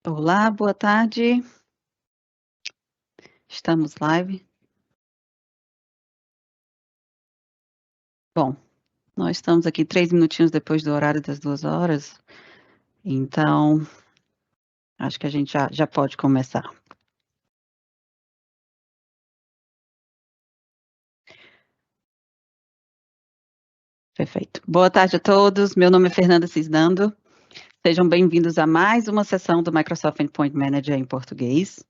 Olá, boa tarde. Estamos live. Bom, nós estamos aqui 3 minutinhos depois do horário das 2 horas, então acho que a gente já pode começar. Perfeito. Boa tarde a todos, meu nome é Fernanda Cisnando. Sejam bem-vindos a mais uma sessão do Microsoft Endpoint Manager em português.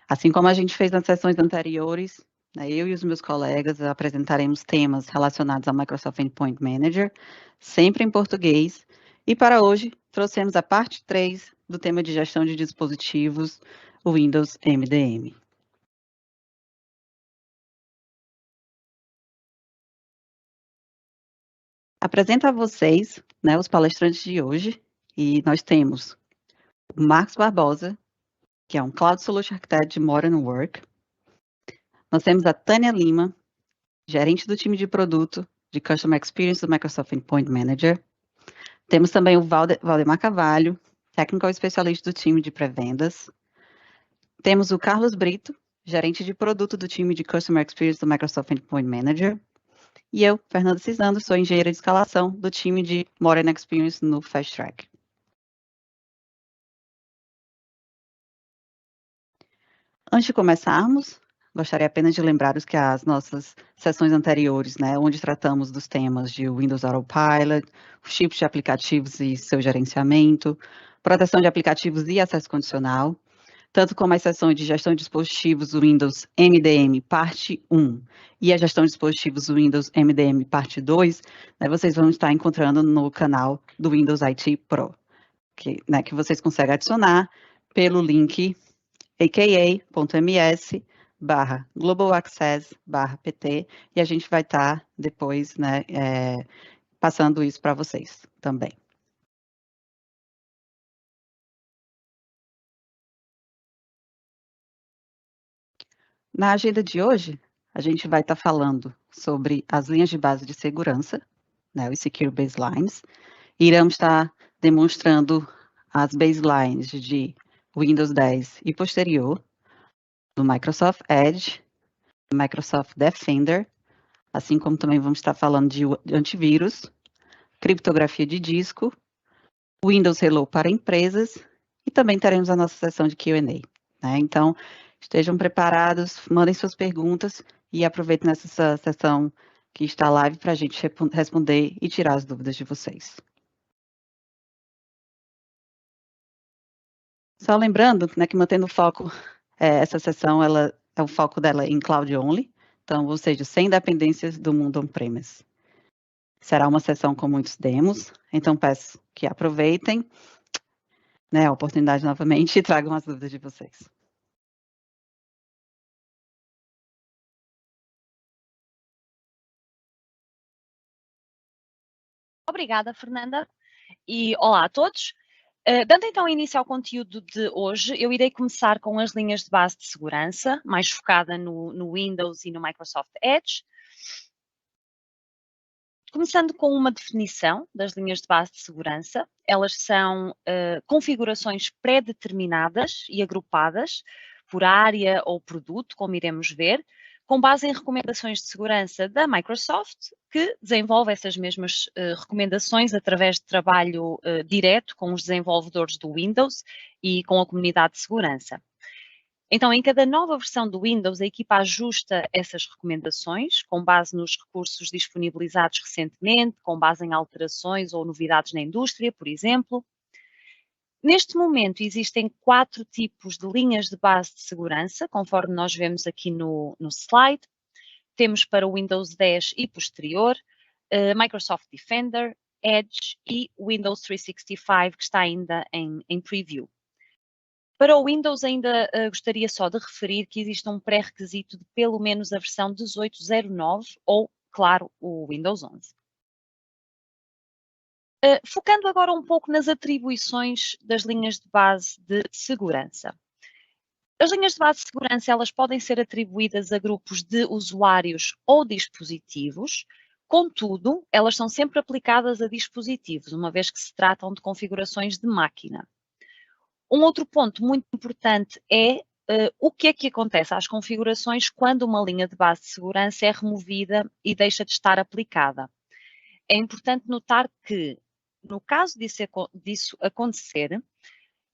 Assim como a gente fez nas sessões anteriores, eu e os meus colegas apresentaremos temas relacionados ao Microsoft Endpoint Manager, sempre em português. E para hoje, trouxemos a parte 3 do tema de gestão de dispositivos, o Windows MDM. Apresento a vocês, os palestrantes de hoje, e nós temos o Marcos Barbosa, que é um Cloud Solution Architect de Modern Work. Nós temos a Tânia Lima, gerente do time de produto de Customer Experience do Microsoft Endpoint Manager. Temos também o Valdemar Carvalho, Technical Specialist do time de pré-vendas. Temos o Carlos Brito, gerente de produto do time de Customer Experience do Microsoft Endpoint Manager. E eu, Fernanda Cisnando, sou engenheira de escalação do time de Modern Experience no Fast Track. Antes de começarmos, gostaria apenas de lembrar-os que as nossas sessões anteriores, onde tratamos dos temas de Windows Autopilot, os tipos de aplicativos e seu gerenciamento, proteção de aplicativos e acesso condicional, tanto como as sessões de gestão de dispositivos Windows MDM parte 1 e a gestão de dispositivos Windows MDM parte 2, vocês vão estar encontrando no canal do Windows IT Pro, que vocês conseguem adicionar pelo link aka.ms/globalaccess/pt, e a gente vai estar depois, passando isso para vocês também. Na agenda de hoje, a gente vai estar falando sobre as linhas de base de segurança, os Secure Baselines. Iremos estar demonstrando as baselines de Windows 10 e posterior, do Microsoft Edge, do Microsoft Defender, assim como também vamos estar falando de antivírus, criptografia de disco, Windows Hello para empresas, e também teremos a nossa sessão de Q&A. Então, estejam preparados, mandem suas perguntas e aproveitem nessa sessão que está live para a gente responder e tirar as dúvidas de vocês. Só lembrando, que mantendo o foco, essa sessão, o foco dela em Cloud Only, então, ou seja, sem dependências do mundo on-premise. Será uma sessão com muitos demos, então peço que aproveitem, a oportunidade novamente e tragam as dúvidas de vocês. Obrigada, Fernanda, e olá a todos. Dando então início ao conteúdo de hoje, eu irei começar com as linhas de base de segurança, mais focada no Windows e no Microsoft Edge. Começando com uma definição das linhas de base de segurança, elas são configurações pré-determinadas e agrupadas por área ou produto, como iremos ver, com base em recomendações de segurança da Microsoft, que desenvolve essas mesmas recomendações através de trabalho direto com os desenvolvedores do Windows e com a comunidade de segurança. Então, em cada nova versão do Windows, a equipa ajusta essas recomendações com base nos recursos disponibilizados recentemente, com base em alterações ou novidades na indústria, por exemplo. Neste momento, existem 4 tipos de linhas de base de segurança, conforme nós vemos aqui no slide. Temos para o Windows 10 e posterior, Microsoft Defender, Edge e Windows 365, que está ainda em preview. Para o Windows, ainda gostaria só de referir que existe um pré-requisito de pelo menos a versão 18.09 ou, claro, o Windows 11. Focando agora um pouco nas atribuições das linhas de base de segurança. As linhas de base de segurança, elas podem ser atribuídas a grupos de usuários ou dispositivos, contudo, elas são sempre aplicadas a dispositivos, uma vez que se tratam de configurações de máquina. Um outro ponto muito importante é o que é que acontece às configurações quando uma linha de base de segurança é removida e deixa de estar aplicada. É importante notar que, no caso disso acontecer,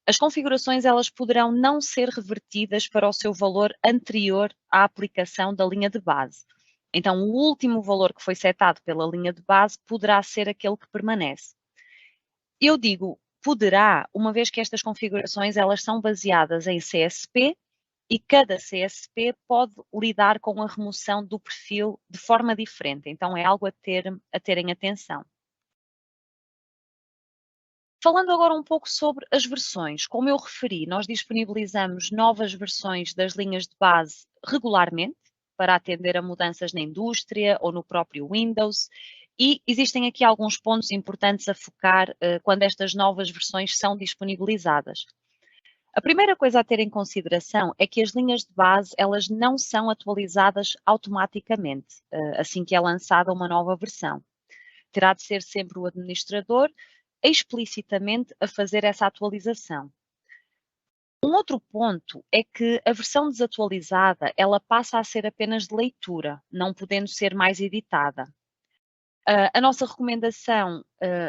as configurações elas poderão não ser revertidas para o seu valor anterior à aplicação da linha de base. Então, o último valor que foi setado pela linha de base poderá ser aquele que permanece. Eu digo poderá, uma vez que estas configurações elas são baseadas em CSP e cada CSP pode lidar com a remoção do perfil de forma diferente. Então, é algo a terem atenção. Falando agora um pouco sobre as versões, como eu referi, nós disponibilizamos novas versões das linhas de base regularmente para atender a mudanças na indústria ou no próprio Windows e existem aqui alguns pontos importantes a focar quando estas novas versões são disponibilizadas. A primeira coisa a ter em consideração é que as linhas de base elas não são atualizadas automaticamente assim que é lançada uma nova versão. Terá de ser sempre o administrador explicitamente a fazer essa atualização. Um outro ponto é que a versão desatualizada, ela passa a ser apenas de leitura, não podendo ser mais editada. A nossa recomendação,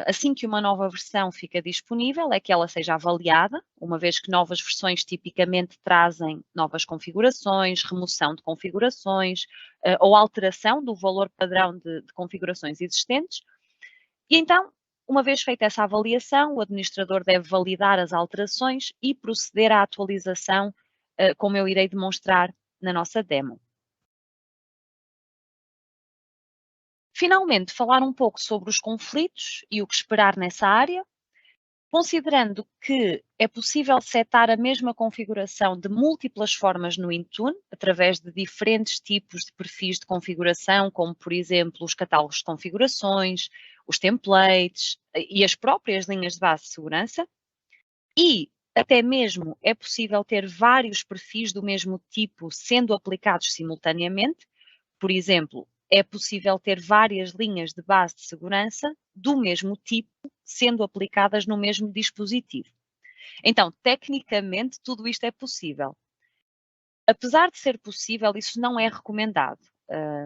assim que uma nova versão fica disponível, é que ela seja avaliada, uma vez que novas versões tipicamente trazem novas configurações, remoção de configurações ou alteração do valor padrão de configurações existentes. E então, uma vez feita essa avaliação, o administrador deve validar as alterações e proceder à atualização, como eu irei demonstrar na nossa demo. Finalmente, falar um pouco sobre os conflitos e o que esperar nessa área, considerando que é possível setar a mesma configuração de múltiplas formas no Intune, através de diferentes tipos de perfis de configuração, como, por exemplo, os catálogos de configurações, os templates e as próprias linhas de base de segurança. E até mesmo é possível ter vários perfis do mesmo tipo sendo aplicados simultaneamente. Por exemplo, é possível ter várias linhas de base de segurança do mesmo tipo sendo aplicadas no mesmo dispositivo. Então, tecnicamente, tudo isto é possível. Apesar de ser possível, isso não é recomendado.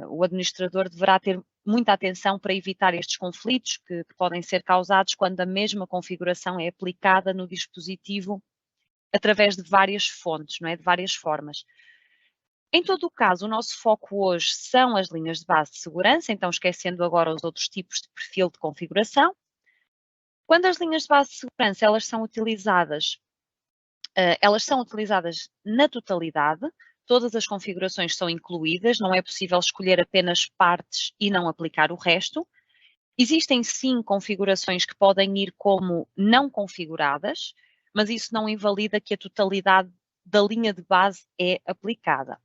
O administrador deverá ter muita atenção para evitar estes conflitos que podem ser causados quando a mesma configuração é aplicada no dispositivo através de várias fontes, não é? De várias formas. Em todo o caso, o nosso foco hoje são as linhas de base de segurança, então esquecendo agora os outros tipos de perfil de configuração. Quando as linhas de base de segurança elas são utilizadas na totalidade, todas as configurações são incluídas, não é possível escolher apenas partes e não aplicar o resto. Existem sim configurações que podem ir como não configuradas, mas isso não invalida que a totalidade da linha de base é aplicada.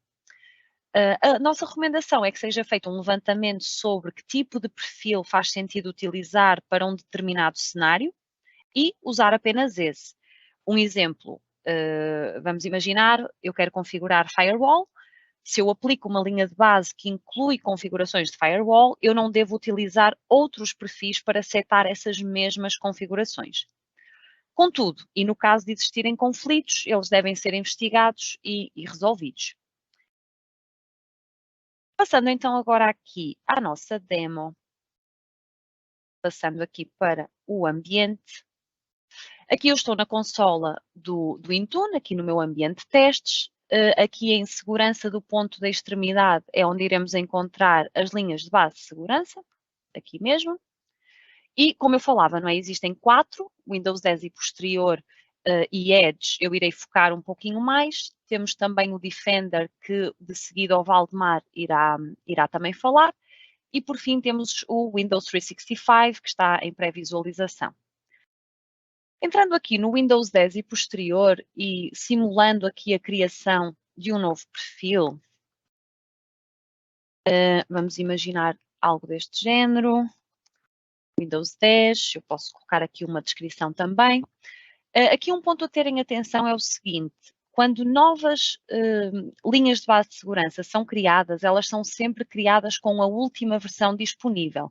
A nossa recomendação é que seja feito um levantamento sobre que tipo de perfil faz sentido utilizar para um determinado cenário e usar apenas esse. Um exemplo, vamos imaginar, eu quero configurar firewall. Se eu aplico uma linha de base que inclui configurações de firewall, eu não devo utilizar outros perfis para setar essas mesmas configurações. Contudo, e no caso de existirem conflitos, eles devem ser investigados e resolvidos. Passando então agora aqui à nossa demo, passando aqui para o ambiente. Aqui eu estou na consola do Intune, aqui no meu ambiente de testes. Aqui em segurança do ponto da extremidade é onde iremos encontrar as linhas de base de segurança, aqui mesmo. E como eu falava, não é? Existem 4, Windows 10 e posterior e Edge, eu irei focar um pouquinho mais. Temos também o Defender, que de seguida o Valdemar irá também falar. E por fim temos o Windows 365, que está em pré-visualização. Entrando aqui no Windows 10 e posterior e simulando aqui a criação de um novo perfil, vamos imaginar algo deste género. Windows 10, eu posso colocar aqui uma descrição também. Aqui um ponto a terem atenção é o seguinte: quando novas linhas de base de segurança são criadas, elas são sempre criadas com a última versão disponível.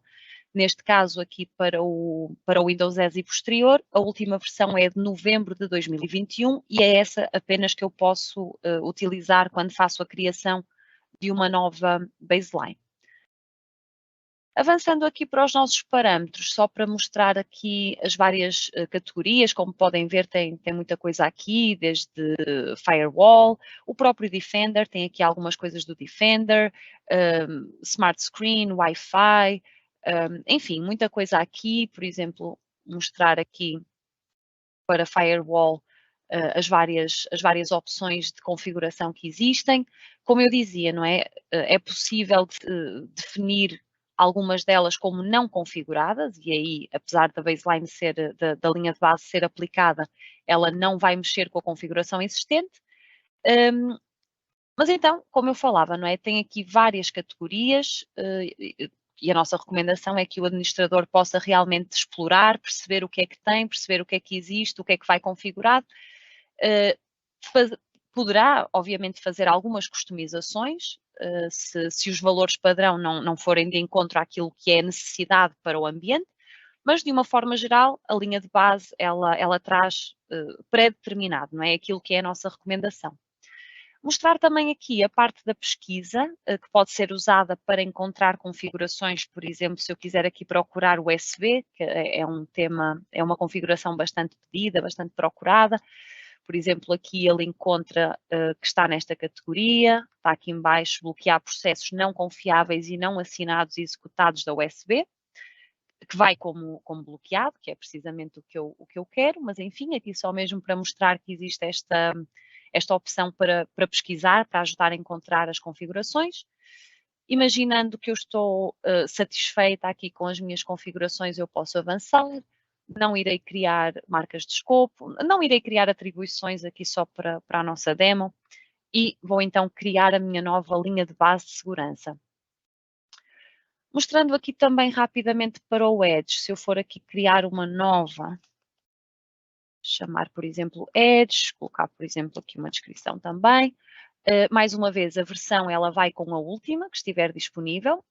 Neste caso aqui para o Windows 10 e posterior, a última versão é de novembro de 2021 e é essa apenas que eu posso utilizar quando faço a criação de uma nova baseline. Avançando aqui para os nossos parâmetros, só para mostrar aqui as várias categorias, como podem ver tem muita coisa aqui, desde Firewall, o próprio Defender, tem aqui algumas coisas do Defender, Smart Screen, Wi-Fi, enfim, muita coisa aqui, por exemplo, mostrar aqui para Firewall as várias opções de configuração que existem. Como eu dizia, não é? É possível definir algumas delas como não configuradas, e aí, apesar da baseline ser, da linha de base ser aplicada, ela não vai mexer com a configuração existente. Mas então, como eu falava, não é? Tem aqui várias categorias, e a nossa recomendação é que o administrador possa realmente explorar, perceber o que é que tem, perceber o que é que existe, o que é que vai configurar. Poderá, obviamente, fazer algumas customizações, se os valores padrão não forem de encontro àquilo que é necessidade para o ambiente, mas de uma forma geral, a linha de base, ela traz pré-determinado, não é? Aquilo que é a nossa recomendação. Mostrar também aqui a parte da pesquisa, que pode ser usada para encontrar configurações, por exemplo, se eu quiser aqui procurar o USB, que é um tema, é uma configuração bastante pedida, bastante procurada. Por exemplo, aqui ele encontra que está nesta categoria, está aqui em baixo, bloquear processos não confiáveis e não assinados e executados da USB, que vai como bloqueado, que é precisamente o que eu quero, mas enfim, aqui só mesmo para mostrar que existe esta opção para pesquisar, para ajudar a encontrar as configurações. Imaginando que eu estou satisfeita aqui com as minhas configurações, eu posso avançar. Não irei criar marcas de escopo, não irei criar atribuições aqui só para a nossa demo e vou então criar a minha nova linha de base de segurança. Mostrando aqui também rapidamente para o Edge, se eu for aqui criar uma nova, chamar por exemplo Edge, colocar por exemplo aqui uma descrição também. Mais uma vez, a versão ela vai com a última que estiver disponível.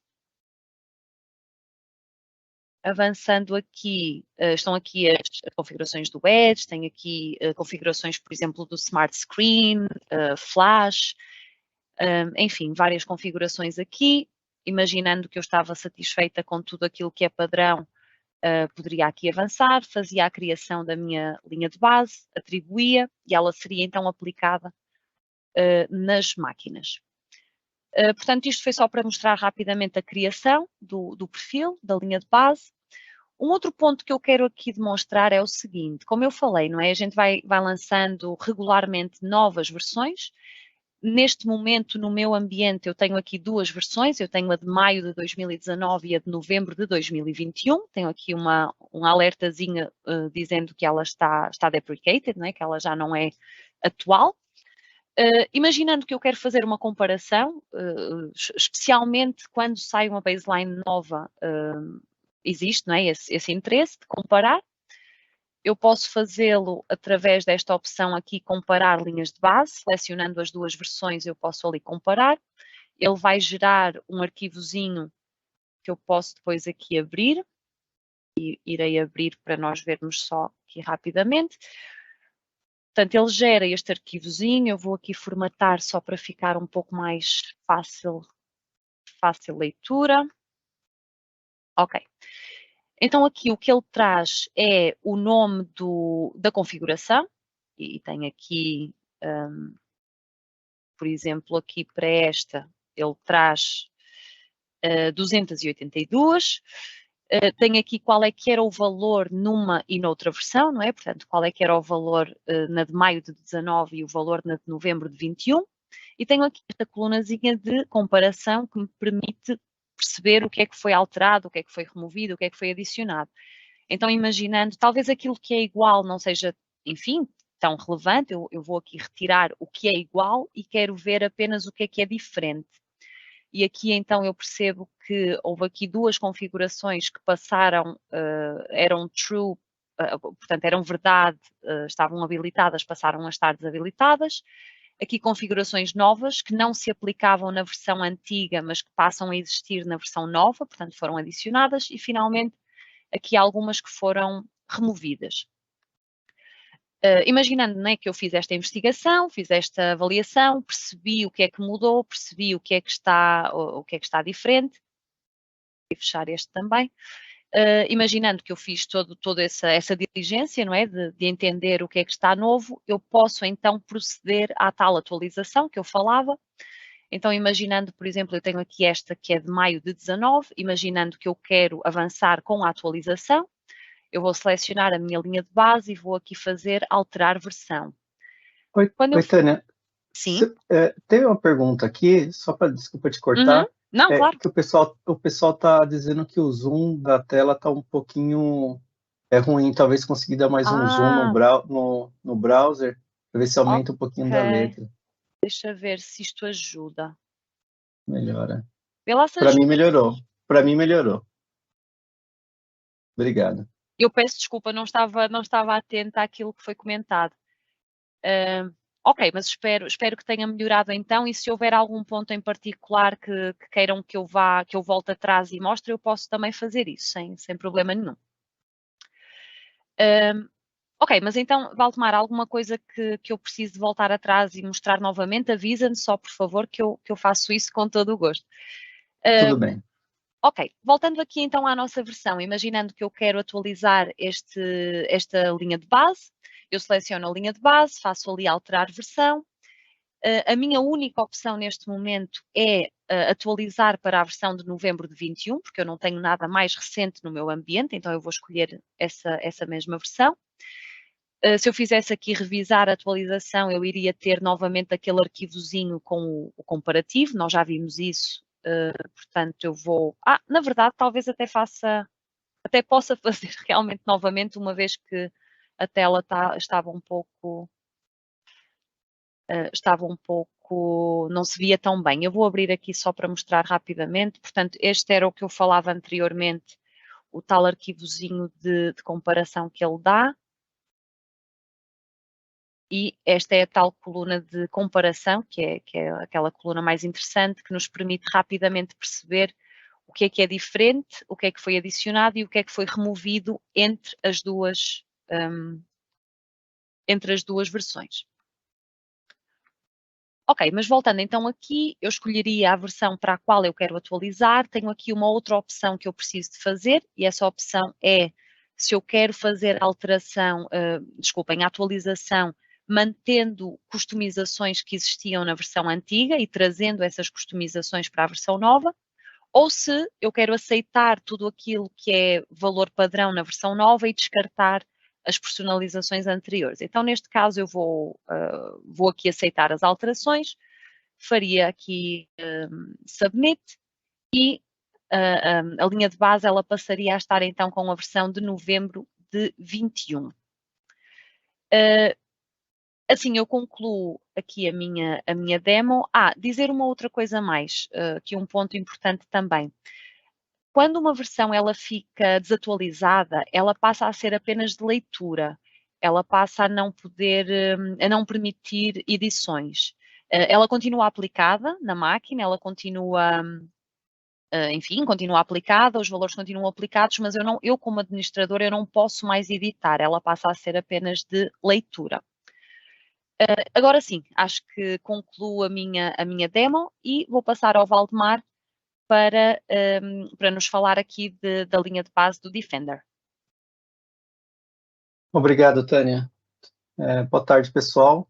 Avançando aqui, estão aqui as configurações do Edge, tem aqui configurações, por exemplo, do Smart Screen, Flash, enfim, várias configurações aqui. Imaginando que eu estava satisfeita com tudo aquilo que é padrão, poderia aqui avançar, fazia a criação da minha linha de base, atribuía e ela seria então aplicada nas máquinas. Portanto, isto foi só para mostrar rapidamente a criação do perfil, da linha de base. Um outro ponto que eu quero aqui demonstrar é o seguinte, como eu falei, não é? A gente vai lançando regularmente novas versões. Neste momento, no meu ambiente, eu tenho aqui duas versões, eu tenho a de maio de 2019 e a de novembro de 2021. Tenho aqui um alertazinho dizendo que ela está deprecated, não é? Que ela já não é atual. Imaginando que eu quero fazer uma comparação, especialmente quando sai uma baseline nova, existe, não é, esse interesse de comparar. Eu posso fazê-lo através desta opção aqui, comparar linhas de base, selecionando as duas versões eu posso ali comparar. Ele vai gerar um arquivozinho que eu posso depois aqui abrir, e irei abrir para nós vermos só aqui rapidamente. Portanto, ele gera este arquivozinho, eu vou aqui formatar só para ficar um pouco mais fácil leitura. Ok. Então, aqui o que ele traz é o nome da configuração, e tem aqui, por exemplo, aqui para esta, ele traz 282, tem aqui qual é que era o valor numa e noutra versão, não é? Portanto, qual é que era o valor na de maio de 19 e o valor na de novembro de 21, e tenho aqui esta colunazinha de comparação que me permite perceber o que é que foi alterado, o que é que foi removido, o que é que foi adicionado. Então, imaginando, talvez aquilo que é igual não seja, enfim, tão relevante, eu vou aqui retirar o que é igual e quero ver apenas o que é diferente. E aqui então eu percebo que houve aqui duas configurações que passaram, eram true, portanto eram verdade, estavam habilitadas, passaram a estar desabilitadas. aqui configurações novas que não se aplicavam na versão antiga, mas que passam a existir na versão nova, portanto foram adicionadas, e finalmente aqui algumas que foram removidas. Imaginando, né, que eu fiz esta investigação, fiz esta avaliação, percebi o que é que mudou, percebi o que é que está diferente, e fechar este também. Imaginando que eu fiz toda essa diligência, não é, de entender o que é que está novo, eu posso então proceder à tal atualização que eu falava. Então, imaginando, por exemplo, eu tenho aqui esta que é de maio de 19, imaginando que eu quero avançar com a atualização, eu vou selecionar a minha linha de base e vou aqui fazer alterar versão. Oi, Tânia. Sim. Tem uma pergunta aqui, só para, desculpa te cortar. Não, claro. Que o pessoal está dizendo que o zoom da tela está um pouquinho ruim, talvez conseguir dar mais um zoom no browser, para ver se aumenta um pouquinho da letra. Deixa eu ver se isto ajuda. Melhora. Para mim melhorou. Para mim melhorou. Obrigado. Eu peço desculpa, não estava atenta àquilo que foi comentado. Ok, mas espero que tenha melhorado então, e se houver algum ponto em particular que queiram que eu volte atrás e mostre, eu posso também fazer isso, sem problema nenhum. Ok, mas então, Valdemar, alguma coisa que eu preciso de voltar atrás e mostrar novamente, avisa-me só, por favor, que eu faço isso com todo o gosto. Tudo bem. Ok, voltando aqui então à nossa versão, imaginando que eu quero atualizar esta linha de base, eu seleciono a linha de base, faço ali alterar versão. A minha única opção neste momento é atualizar para a versão de novembro de 21, porque eu não tenho nada mais recente no meu ambiente, então eu vou escolher essa mesma versão. Se eu fizesse aqui revisar a atualização, eu iria ter novamente aquele arquivozinho com o comparativo, nós já vimos isso. Portanto, eu vou... na verdade, talvez até possa fazer realmente novamente, uma vez que a tela estava um pouco... não se via tão bem. Eu vou abrir aqui só para mostrar rapidamente. Portanto, este era o que eu falava anteriormente, o tal arquivozinho de comparação que ele dá. E esta é a tal coluna de comparação, que é aquela coluna mais interessante, que nos permite rapidamente perceber o que é diferente, o que é que foi adicionado e o que é que foi removido entre as duas versões. Ok, mas voltando então aqui, eu escolheria a versão para a qual eu quero atualizar. Tenho aqui uma outra opção que eu preciso de fazer, e essa opção é se eu quero fazer a alteração, a atualização, mantendo customizações que existiam na versão antiga e trazendo essas customizações para a versão nova, ou se eu quero aceitar tudo aquilo que é valor padrão na versão nova e descartar as personalizações anteriores. Então, neste caso, eu vou aqui aceitar as alterações, faria aqui Submit, e a linha de base ela passaria a estar então com a versão de novembro de 21. Assim, eu concluo aqui a minha demo. Dizer uma outra coisa mais, que é um ponto importante também. Quando uma versão ela fica desatualizada, ela passa a ser apenas de leitura. Ela passa a não permitir edições. Ela continua aplicada na máquina, ela continua, enfim, continua aplicada, os valores continuam aplicados, mas eu como administrador, eu não posso mais editar. Ela passa a ser apenas de leitura. Agora sim, acho que concluo a minha demo e vou passar ao Valdemar para nos falar aqui da linha de base do Defender. Obrigado, Tânia. Boa tarde, pessoal.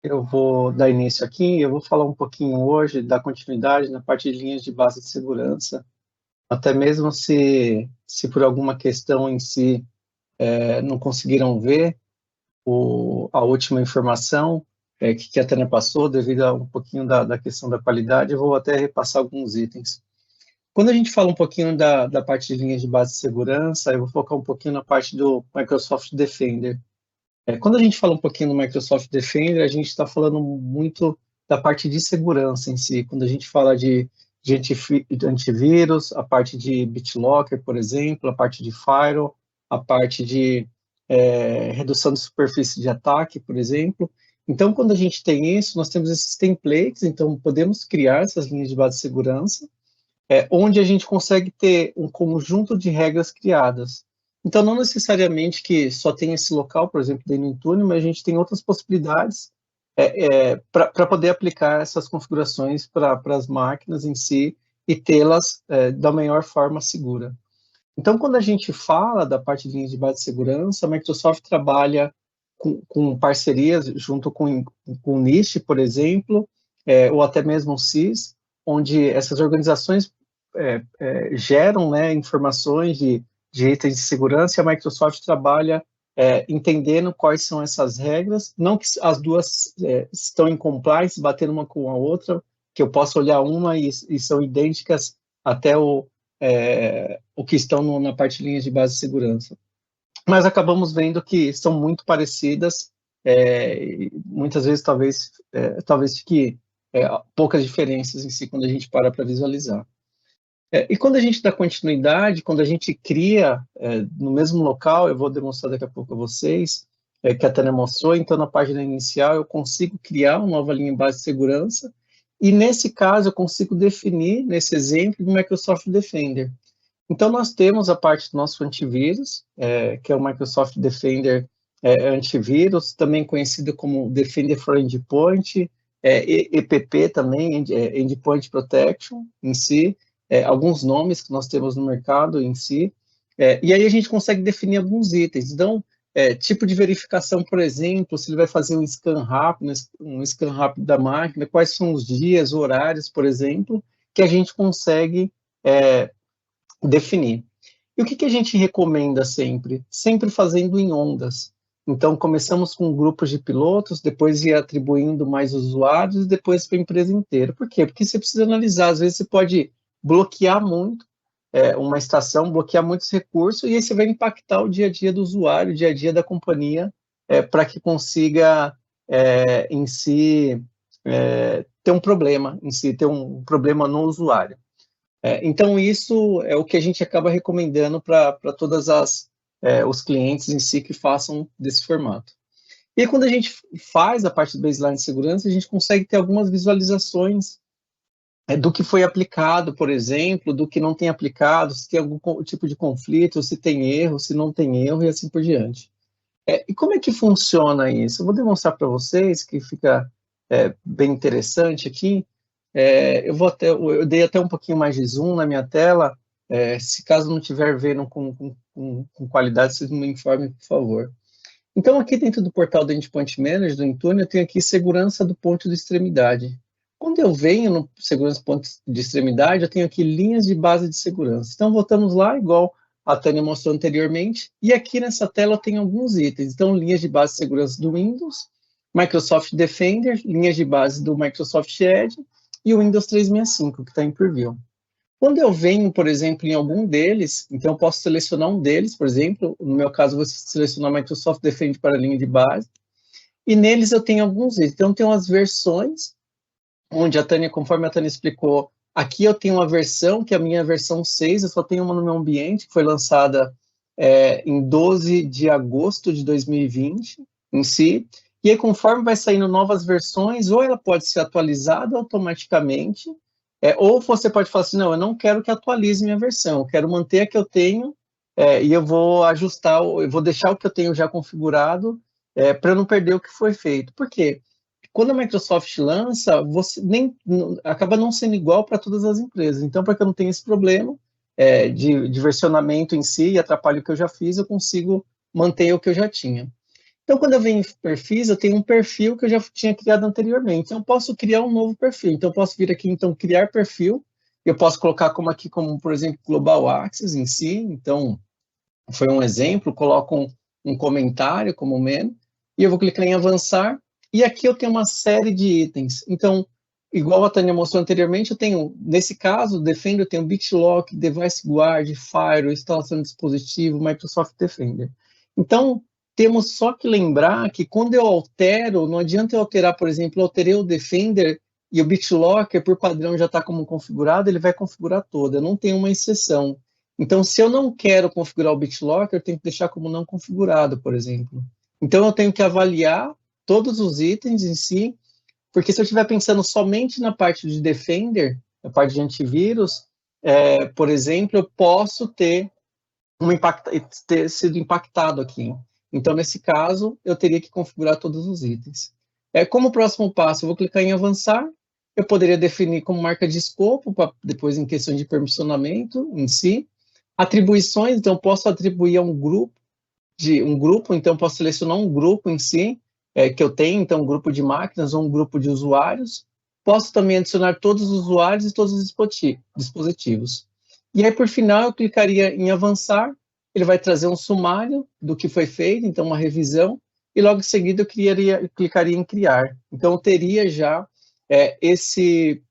Eu vou dar início aqui, eu vou falar um pouquinho hoje da continuidade na parte de linhas de base de segurança, até mesmo se por alguma questão em si não conseguiram ver a última informação que a Tânia passou, devido a um pouquinho da questão da qualidade, eu vou até repassar alguns itens. Quando a gente fala um pouquinho da parte de linhas de base de segurança, eu vou focar um pouquinho na parte do Microsoft Defender. Quando a gente fala um pouquinho do Microsoft Defender, a gente está falando muito da parte de segurança em si. Quando a gente fala de antivírus, a parte de BitLocker, por exemplo, a parte de Firewall, a parte de redução de superfície de ataque, por exemplo. Então, quando a gente tem isso, nós temos esses templates, então podemos criar essas linhas de base de segurança, onde a gente consegue ter um conjunto de regras criadas. Então, não necessariamente que só tem esse local, por exemplo, dentro do Intune, mas a gente tem outras possibilidades para poder aplicar essas configurações para as máquinas em si e tê-las da melhor forma segura. Então, quando a gente fala da parte de linhas de base de segurança, a Microsoft trabalha com parcerias junto com o NIST, por exemplo, ou até mesmo o CIS, onde essas organizações geram, né, informações de itens de segurança, e a Microsoft trabalha entendendo quais são essas regras, não que as duas estão em compliance, batendo uma com a outra, que eu posso olhar uma e são idênticas até o que estão na parte de linhas de base de segurança. Mas acabamos vendo que são muito parecidas, muitas vezes talvez fique poucas diferenças em si quando a gente para visualizar. E quando a gente dá continuidade, quando a gente cria no mesmo local, eu vou demonstrar daqui a pouco a vocês, que a Tânia mostrou, então na página inicial eu consigo criar uma nova linha base de segurança, e nesse caso eu consigo definir, nesse exemplo, do Microsoft Defender. Então nós temos a parte do nosso antivírus, que é o Microsoft Defender antivírus, também conhecido como Defender for Endpoint, EPP também, Endpoint Protection em si, alguns nomes que nós temos no mercado em si, e aí a gente consegue definir alguns itens. Então, tipo de verificação, por exemplo, se ele vai fazer um scan rápido da máquina, quais são os dias, horários, por exemplo, que a gente consegue definir. E o que a gente recomenda sempre? Sempre fazendo em ondas. Então, começamos com grupos de pilotos, depois ir atribuindo mais usuários, e depois para a empresa inteira. Por quê? Porque você precisa analisar, às vezes você pode bloquear muito uma estação, bloquear muitos recursos, e aí você vai impactar o dia a dia do usuário, o dia a dia da companhia, para que consiga, em si, ter um problema, ter um problema no usuário. Então, isso é o que a gente acaba recomendando para todas os clientes em si que façam desse formato. E aí, quando a gente faz a parte do baseline de segurança, a gente consegue ter algumas visualizações do que foi aplicado, por exemplo, do que não tem aplicado, se tem algum tipo de conflito, se tem erro, se não tem erro, e assim por diante. E como é que funciona isso? Eu vou demonstrar para vocês, que fica bem interessante aqui. Eu dei até um pouquinho mais de zoom na minha tela, se caso não estiver vendo com qualidade, vocês me informem, por favor. Então, aqui dentro do portal do Endpoint Manager, do Intune, eu tenho aqui segurança do ponto de extremidade. Quando eu venho no segurança do ponto de extremidade, eu tenho aqui linhas de base de segurança. Então, voltamos lá, igual a Tânia mostrou anteriormente, e aqui nessa tela eu tenho alguns itens. Então, linhas de base de segurança do Windows, Microsoft Defender, linhas de base do Microsoft Edge, e o Windows 365, que está em Preview. Quando eu venho, por exemplo, em algum deles, então eu posso selecionar um deles, por exemplo, no meu caso, eu vou selecionar Microsoft Defender para a linha de base, e neles eu tenho alguns itens. Então, tem umas versões, onde a Tânia, conforme a Tânia explicou, aqui eu tenho uma versão, que é a minha versão 6, eu só tenho uma no meu ambiente, que foi lançada em 12 de agosto de 2020, em si, e aí, conforme vai saindo novas versões, ou ela pode ser atualizada automaticamente, ou você pode falar assim, não, eu não quero que atualize minha versão, eu quero manter a que eu tenho, e eu vou ajustar, eu vou deixar o que eu tenho já configurado, para não perder o que foi feito. Por quê? Quando a Microsoft lança, acaba não sendo igual para todas as empresas. Então, para que eu não tenha esse problema de versionamento em si e atrapalhe o que eu já fiz, eu consigo manter o que eu já tinha. Então, quando eu venho em perfis, eu tenho um perfil que eu já tinha criado anteriormente. Então, eu posso criar um novo perfil. Então, eu posso vir aqui, então, criar perfil. Eu posso colocar como, por exemplo, Global Access em si. Então, foi um exemplo. Coloco um comentário como menu. E eu vou clicar em avançar. E aqui eu tenho uma série de itens. Então, igual a Tânia mostrou anteriormente, eu tenho, nesse caso, Defender, eu tenho BitLock, Device Guard, Firewall, instalação de dispositivo, Microsoft Defender. Então, temos só que lembrar que quando eu altero, não adianta eu alterar, por exemplo, eu alterei o Defender e o BitLocker, por padrão, já está como configurado, ele vai configurar todo, eu não tenho uma exceção. Então, se eu não quero configurar o BitLocker, eu tenho que deixar como não configurado, por exemplo. Então, eu tenho que avaliar todos os itens em si, porque se eu estiver pensando somente na parte de Defender, na parte de antivírus, por exemplo, eu posso ter sido impactado aqui. Então, nesse caso, eu teria que configurar todos os itens. Como próximo passo, eu vou clicar em avançar, eu poderia definir como marca de escopo, depois em questão de permissionamento em si. Atribuições, então, posso atribuir a um grupo, então, posso selecionar um grupo em si, que eu tenho, então, um grupo de máquinas ou um grupo de usuários. Posso também adicionar todos os usuários e todos os dispositivos. E aí, por final, eu clicaria em avançar, ele vai trazer um sumário do que foi feito, então, uma revisão, e logo em seguida eu clicaria em criar. Então, eu teria já esse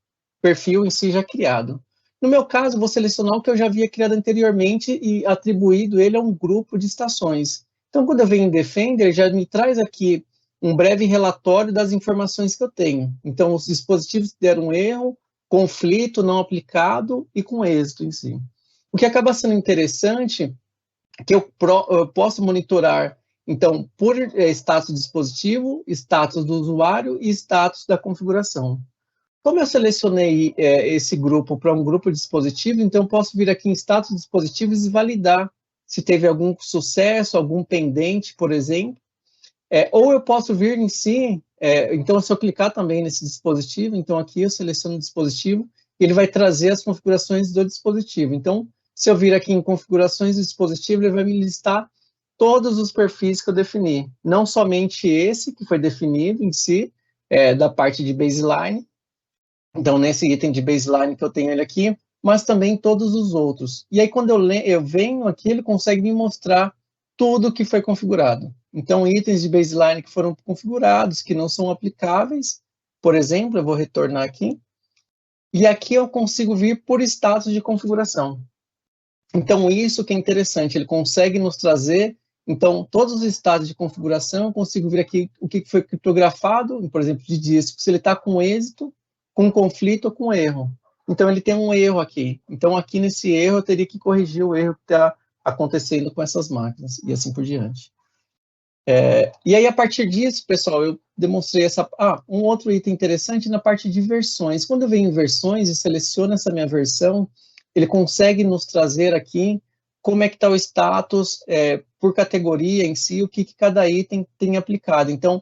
perfil em si já criado. No meu caso, vou selecionar o que eu já havia criado anteriormente e atribuído ele a um grupo de estações. Então, quando eu venho em Defender, já me traz aqui um breve relatório das informações que eu tenho. Então, os dispositivos deram erro, conflito, não aplicado e com êxito em si. O que acaba sendo interessante é que eu posso monitorar, então, por status do dispositivo, status do usuário e status da configuração. Como eu selecionei esse grupo para um grupo de dispositivo, então eu posso vir aqui em status de dispositivos e validar se teve algum sucesso, algum pendente, por exemplo. Ou eu posso vir em si, então se eu clicar também nesse dispositivo, então aqui eu seleciono o dispositivo, e ele vai trazer as configurações do dispositivo. Então, se eu vir aqui em configurações do dispositivo, ele vai me listar todos os perfis que eu defini, não somente esse que foi definido em si, da parte de baseline. Então, nesse item de baseline que eu tenho ele aqui, mas também todos os outros. E aí, quando eu venho aqui, ele consegue me mostrar tudo que foi configurado. Então, itens de baseline que foram configurados, que não são aplicáveis, por exemplo, eu vou retornar aqui, e aqui eu consigo vir por status de configuração. Então, isso que é interessante, ele consegue nos trazer, então, todos os estados de configuração, eu consigo vir aqui o que foi criptografado, por exemplo, de disco, se ele está com êxito, com conflito ou com erro. Então, ele tem um erro aqui. Então, aqui nesse erro, eu teria que corrigir o erro que está acontecendo com essas máquinas, e assim por diante. E aí, a partir disso, pessoal, eu demonstrei um outro item interessante na parte de versões. Quando eu venho em versões e seleciono essa minha versão, ele consegue nos trazer aqui como é que está o status por categoria em si, o que cada item tem aplicado. Então,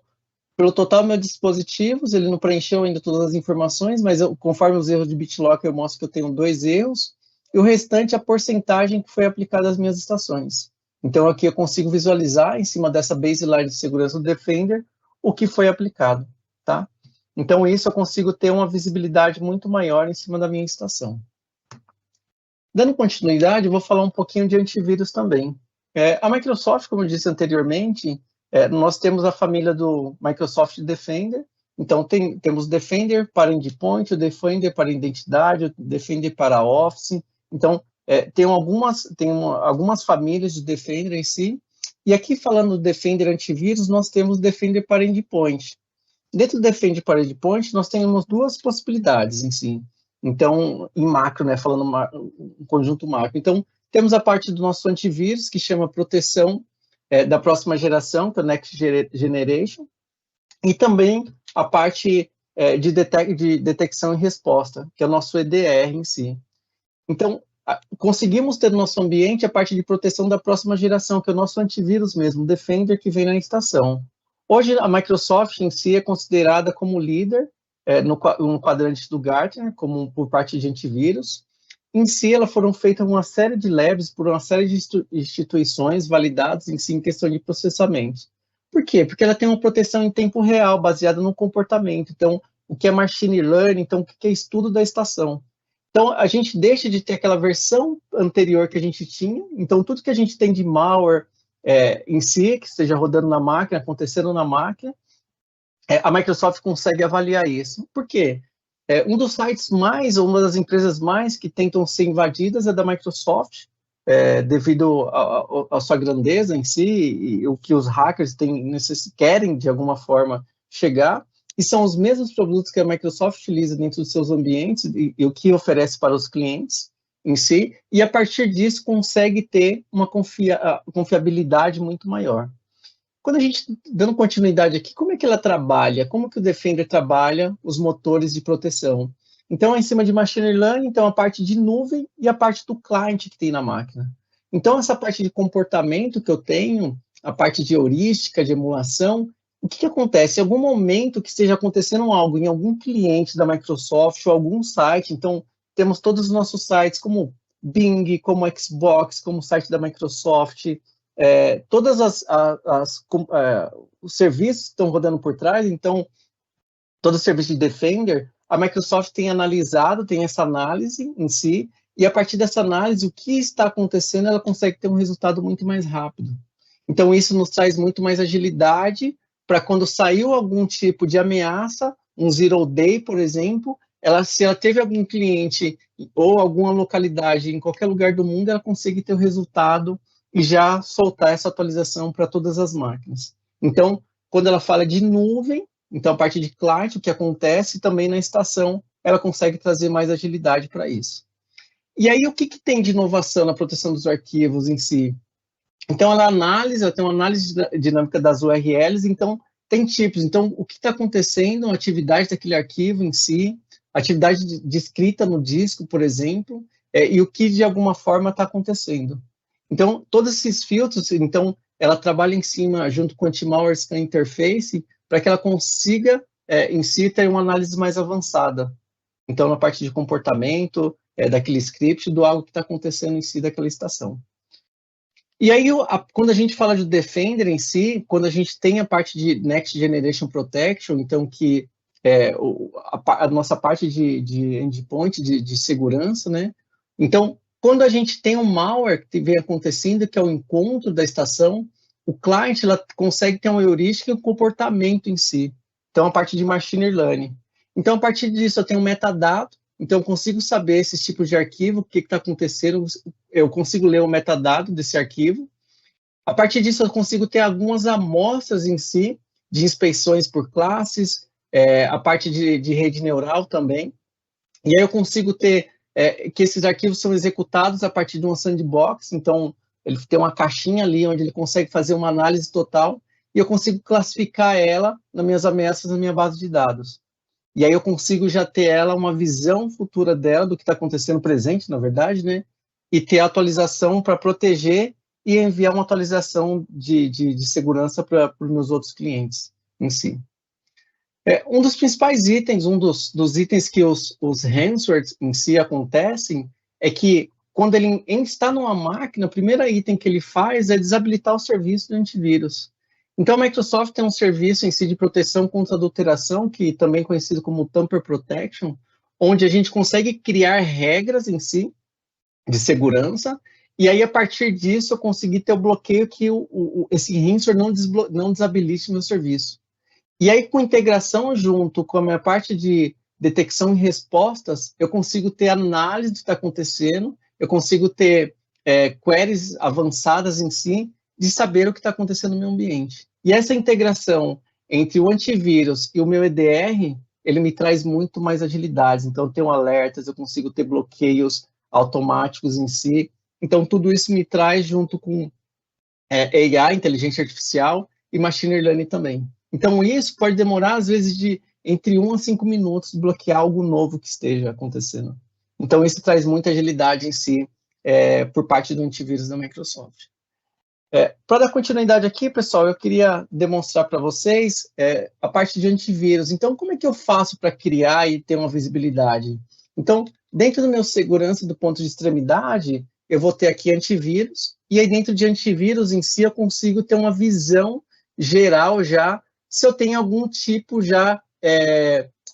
pelo total de meus dispositivos, ele não preencheu ainda todas as informações, mas conforme os erros de BitLocker, eu mostro que eu tenho 2 erros, e o restante, a porcentagem que foi aplicada às minhas estações. Então, aqui eu consigo visualizar, em cima dessa baseline de segurança do Defender, o que foi aplicado, tá? Então, isso eu consigo ter uma visibilidade muito maior em cima da minha estação. Dando continuidade, eu vou falar um pouquinho de antivírus também. A Microsoft, como eu disse anteriormente, nós temos a família do Microsoft Defender. Então, temos o Defender para endpoint, o Defender para identidade, o Defender para Office. Então, tem algumas famílias de Defender em si. E aqui, falando do Defender antivírus, nós temos Defender para endpoint. Dentro do Defender para endpoint, nós temos 2 possibilidades em si. Então, em macro, né, falando um conjunto macro. Então, temos a parte do nosso antivírus, que chama proteção da próxima geração, que é o Next Generation, e também a parte de detecção e resposta, que é o nosso EDR em si. Então, conseguimos ter no nosso ambiente a parte de proteção da próxima geração, que é o nosso antivírus mesmo, o Defender, que vem na estação. Hoje, a Microsoft em si é considerada como líder no quadrante do Gartner, como por parte de antivírus. Em si, foram feitas uma série de labs por uma série de instituições validadas em si em questão de processamento. Por quê? Porque ela tem uma proteção em tempo real, baseada no comportamento. Então, o que é machine learning, então, o que é estudo da estação. Então, a gente deixa de ter aquela versão anterior que a gente tinha. Então, tudo que a gente tem de malware em si, que esteja rodando na máquina, acontecendo na máquina, a Microsoft consegue avaliar isso. Por quê? Um dos sites ou uma das empresas mais que tentam ser invadidas é da Microsoft, devido à sua grandeza em si, e o que os hackers querem, de alguma forma, chegar, e são os mesmos produtos que a Microsoft utiliza dentro dos seus ambientes, e o que oferece para os clientes em si, e a partir disso consegue ter uma confiabilidade muito maior. quando a gente, dando continuidade aqui, como é que ela trabalha? Como que o Defender trabalha os motores de proteção? Então, é em cima de Machine Learning, então a parte de nuvem e a parte do client que tem na máquina. Então, essa parte de comportamento que eu tenho, a parte de heurística, de emulação, o que acontece? Em algum momento que esteja acontecendo algo em algum cliente da Microsoft ou algum site, então, temos todos os nossos sites, como Bing, como Xbox, como o site da Microsoft, todas os serviços que estão rodando por trás, então, todo o serviço de Defender, a Microsoft tem analisado, tem essa análise em si, e a partir dessa análise, o que está acontecendo, ela consegue ter um resultado muito mais rápido. Então, isso nos traz muito mais agilidade para quando saiu algum tipo de ameaça, um zero day, por exemplo, se ela teve algum cliente ou alguma localidade em qualquer lugar do mundo, ela consegue ter o resultado e já soltar essa atualização para todas as máquinas. Então, quando ela fala de nuvem, então a parte de client, o que acontece também na estação, ela consegue trazer mais agilidade para isso. E aí, o que tem de inovação na proteção dos arquivos em si? Então, ela tem uma análise dinâmica das URLs, então tem tipos. Então, o que está acontecendo, a atividade daquele arquivo em si, atividade descrita no disco, por exemplo, e o que de alguma forma está acontecendo. Então, todos esses filtros, então, ela trabalha em cima, junto com o Anti-Malware Scan Interface, para que ela consiga, em si, ter uma análise mais avançada. Então, na parte de comportamento, daquele script, do algo que está acontecendo em si daquela estação. E aí, quando a gente fala de Defender em si, quando a gente tem a parte de Next Generation Protection, então que a nossa parte de endpoint, de segurança, né? Então, quando a gente tem um malware que vem acontecendo, que é o encontro da estação, o client ela consegue ter uma heurística e um comportamento em si. Então, a parte de Machine Learning. Então, a partir disso, eu tenho um metadado, então eu consigo saber esses tipos de arquivo, o que está acontecendo, eu consigo ler o metadado desse arquivo. A partir disso, eu consigo ter algumas amostras em si, de inspeções por classes, a parte de rede neural também. E aí eu consigo ter que esses arquivos são executados a partir de uma sandbox, então ele tem uma caixinha ali onde ele consegue fazer uma análise total e eu consigo classificar ela nas minhas ameaças na minha base de dados. E aí eu consigo já ter ela, uma visão futura dela, do que está acontecendo presente, na verdade, né? E ter a atualização para proteger e enviar uma atualização de segurança para os meus outros clientes em si. Um dos principais itens, um dos itens que os ransomwares em si acontecem, é que quando ele está numa máquina, o primeiro item que ele faz é desabilitar o serviço do antivírus. Então, a Microsoft tem um serviço em si de proteção contra adulteração, que também é conhecido como Tamper Protection, onde a gente consegue criar regras em si de segurança, e aí, a partir disso, eu consegui ter o bloqueio que esse ransomware não desabilite meu serviço. E aí, com integração junto com a minha parte de detecção e respostas, eu consigo ter análise do que está acontecendo, eu consigo ter queries avançadas em si, de saber o que está acontecendo no meu ambiente. E essa integração entre o antivírus e o meu EDR, ele me traz muito mais agilidades. Então, eu tenho alertas, eu consigo ter bloqueios automáticos em si. Então, tudo isso me traz junto com AI, inteligência artificial, e machine learning também. Então, isso pode demorar, às vezes, entre 1 a 5 minutos, bloquear algo novo que esteja acontecendo. Então, isso traz muita agilidade em si, por parte do antivírus da Microsoft. Para dar continuidade aqui, pessoal, eu queria demonstrar para vocês a parte de antivírus. Então, como é que eu faço para criar e ter uma visibilidade? Então, dentro do meu segurança do ponto de extremidade, eu vou ter aqui antivírus, e aí dentro de antivírus em si, eu consigo ter uma visão geral já, se eu tenho algum tipo já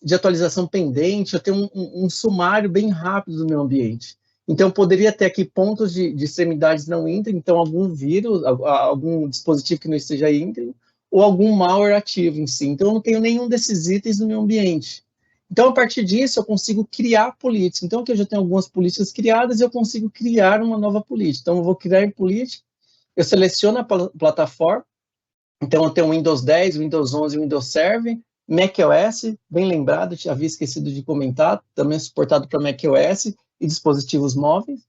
de atualização pendente, eu tenho um sumário bem rápido do meu ambiente. Então, poderia ter aqui pontos de extremidades não íntegros, então algum vírus, algum dispositivo que não esteja íntegro, ou algum malware ativo em si. Então, eu não tenho nenhum desses itens no meu ambiente. Então, a partir disso, eu consigo criar políticas. Então, aqui eu já tenho algumas políticas criadas e eu consigo criar uma nova política. Então, eu vou criar em política, eu seleciono a plataforma. Então, eu tenho o Windows 10, Windows 11, Windows Server, macOS, bem lembrado, já havia esquecido de comentar, também é suportado para macOS e dispositivos móveis,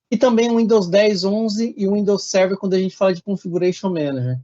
e também o Windows 10, 11 e o Windows Server quando a gente fala de Configuration Manager.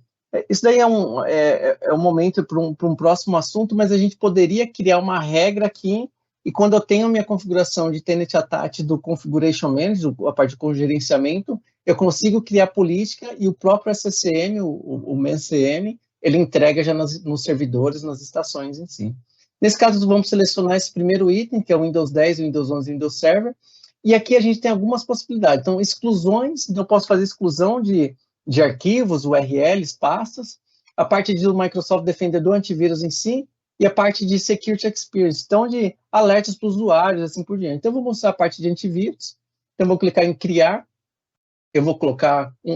Isso daí é um momento para um próximo assunto, mas a gente poderia criar uma regra aqui, e quando eu tenho minha configuração de Tenant Attached do Configuration Manager, a parte de gerenciamento, eu consigo criar política e o próprio SCCM, o ManCM, ele entrega já nos servidores, nas estações em si. Nesse caso, vamos selecionar esse primeiro item, que é o Windows 10, Windows 11, Windows Server, e aqui a gente tem algumas possibilidades. Então, exclusões, então eu posso fazer exclusão de arquivos, URLs, pastas, a parte do Microsoft Defender do antivírus em si, e a parte de Security Experience, então de alertas para os usuários, assim por diante. Então, eu vou mostrar a parte de antivírus, então eu vou clicar em criar, eu vou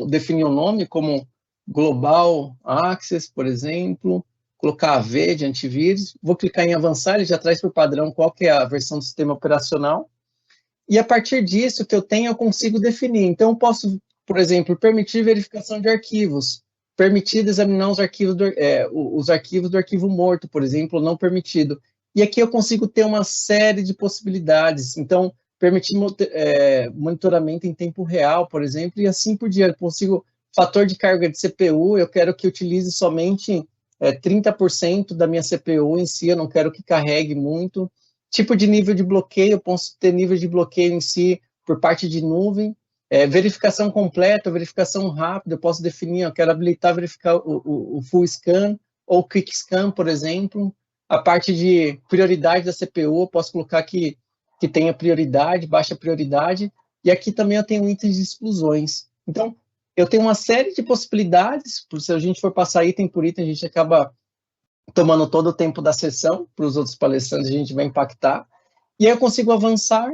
definir um nome como Global Access, por exemplo, colocar a V de antivírus, vou clicar em avançar, ele já traz por padrão qual que é a versão do sistema operacional, e a partir disso que eu tenho, eu consigo definir. Então, eu posso, por exemplo, permitir verificação de arquivos, permitir examinar os arquivos do arquivo morto, por exemplo, não permitido. E aqui eu consigo ter uma série de possibilidades. Então, permitir monitoramento em tempo real, por exemplo, e assim por diante. Consigo fator de carga de CPU, eu quero que utilize somente 30% da minha CPU em si, eu não quero que carregue muito. Tipo de nível de bloqueio, eu posso ter nível de bloqueio em si por parte de nuvem. Verificação completa, verificação rápida, eu posso definir, eu quero habilitar verificar o full scan ou quick scan, por exemplo. A parte de prioridade da CPU, eu posso colocar que tenha prioridade, baixa prioridade. E aqui também eu tenho itens de exclusões. Então, eu tenho uma série de possibilidades, se a gente for passar item por item, a gente acaba tomando todo o tempo da sessão, para os outros palestrantes a gente vai impactar, e aí eu consigo avançar,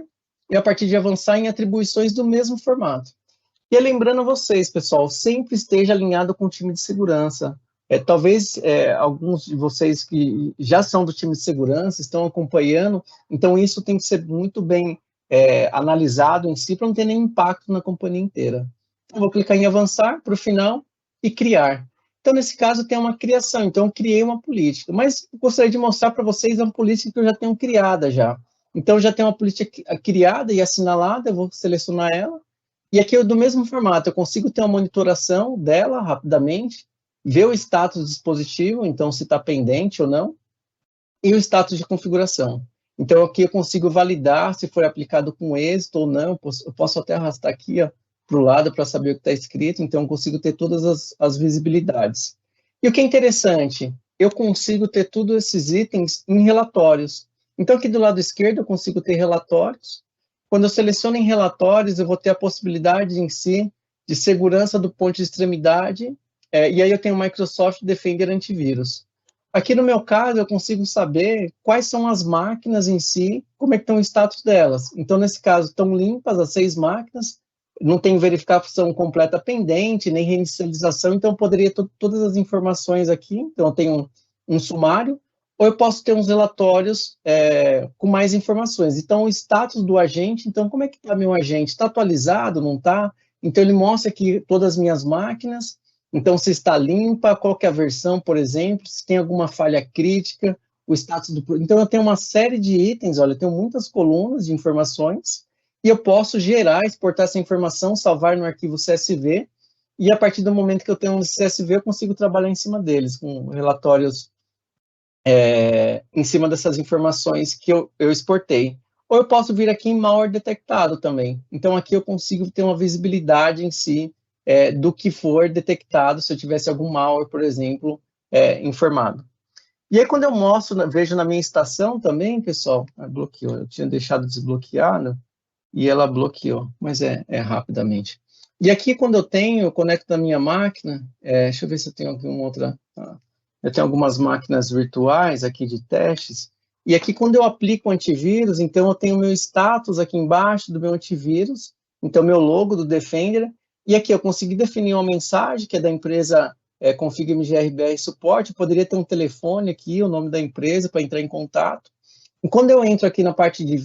e a partir de avançar em atribuições do mesmo formato. E lembrando a vocês, pessoal, sempre esteja alinhado com o time de segurança. Talvez alguns de vocês que já são do time de segurança estão acompanhando, então isso tem que ser muito bem analisado em si, para não ter nenhum impacto na companhia inteira. Então, vou clicar em avançar para o final e criar. Então, nesse caso, tem uma criação. Então, eu criei uma política. Mas eu gostaria de mostrar para vocês uma política que eu já tenho criada já. Então, eu já tenho uma política criada e assinalada, eu vou selecionar ela. E aqui, do mesmo formato, eu consigo ter uma monitoração dela rapidamente, ver o status do dispositivo, então, se está pendente ou não, e o status de configuração. Então, aqui eu consigo validar se foi aplicado com êxito ou não. Eu posso até arrastar aqui, ó, para o lado para saber o que está escrito, então eu consigo ter todas as visibilidades. E o que é interessante, eu consigo ter todos esses itens em relatórios. Então, aqui do lado esquerdo eu consigo ter relatórios. Quando eu seleciono em relatórios, eu vou ter a possibilidade em si de segurança do ponto de extremidade, e aí eu tenho o Microsoft Defender Antivírus. Aqui no meu caso, eu consigo saber quais são as máquinas em si, como é que estão o status delas. Então, nesse caso, estão limpas as 6 máquinas, não tem verificação completa pendente, nem reinicialização, então eu poderia ter todas as informações aqui, então eu tenho um sumário, ou eu posso ter uns relatórios com mais informações. Então, o status do agente, então como é que está meu agente? Está atualizado, não está? Então, ele mostra aqui todas as minhas máquinas, então se está limpa, qual que é a versão, por exemplo, se tem alguma falha crítica, o status do... Então, eu tenho uma série de itens, olha, eu tenho muitas colunas de informações, e eu posso gerar, exportar essa informação, salvar no arquivo CSV, e a partir do momento que eu tenho um CSV, eu consigo trabalhar em cima deles, com relatórios em cima dessas informações que eu exportei. Ou eu posso vir aqui em malware detectado também. Então, aqui eu consigo ter uma visibilidade em si do que for detectado, se eu tivesse algum malware, por exemplo, informado. E aí, quando eu mostro, vejo na minha estação também, pessoal, bloqueou, eu tinha deixado desbloqueado, e ela bloqueou, mas rapidamente. E aqui, quando eu conecto na minha máquina, deixa eu ver se eu tenho alguma outra... Eu tenho algumas máquinas virtuais aqui de testes, e aqui, quando eu aplico o antivírus, então eu tenho o meu status aqui embaixo do meu antivírus, então meu logo do Defender, e aqui eu consegui definir uma mensagem, que é da empresa Config MGRBR Support, eu poderia ter um telefone aqui, o nome da empresa, para entrar em contato. E quando eu entro aqui na parte de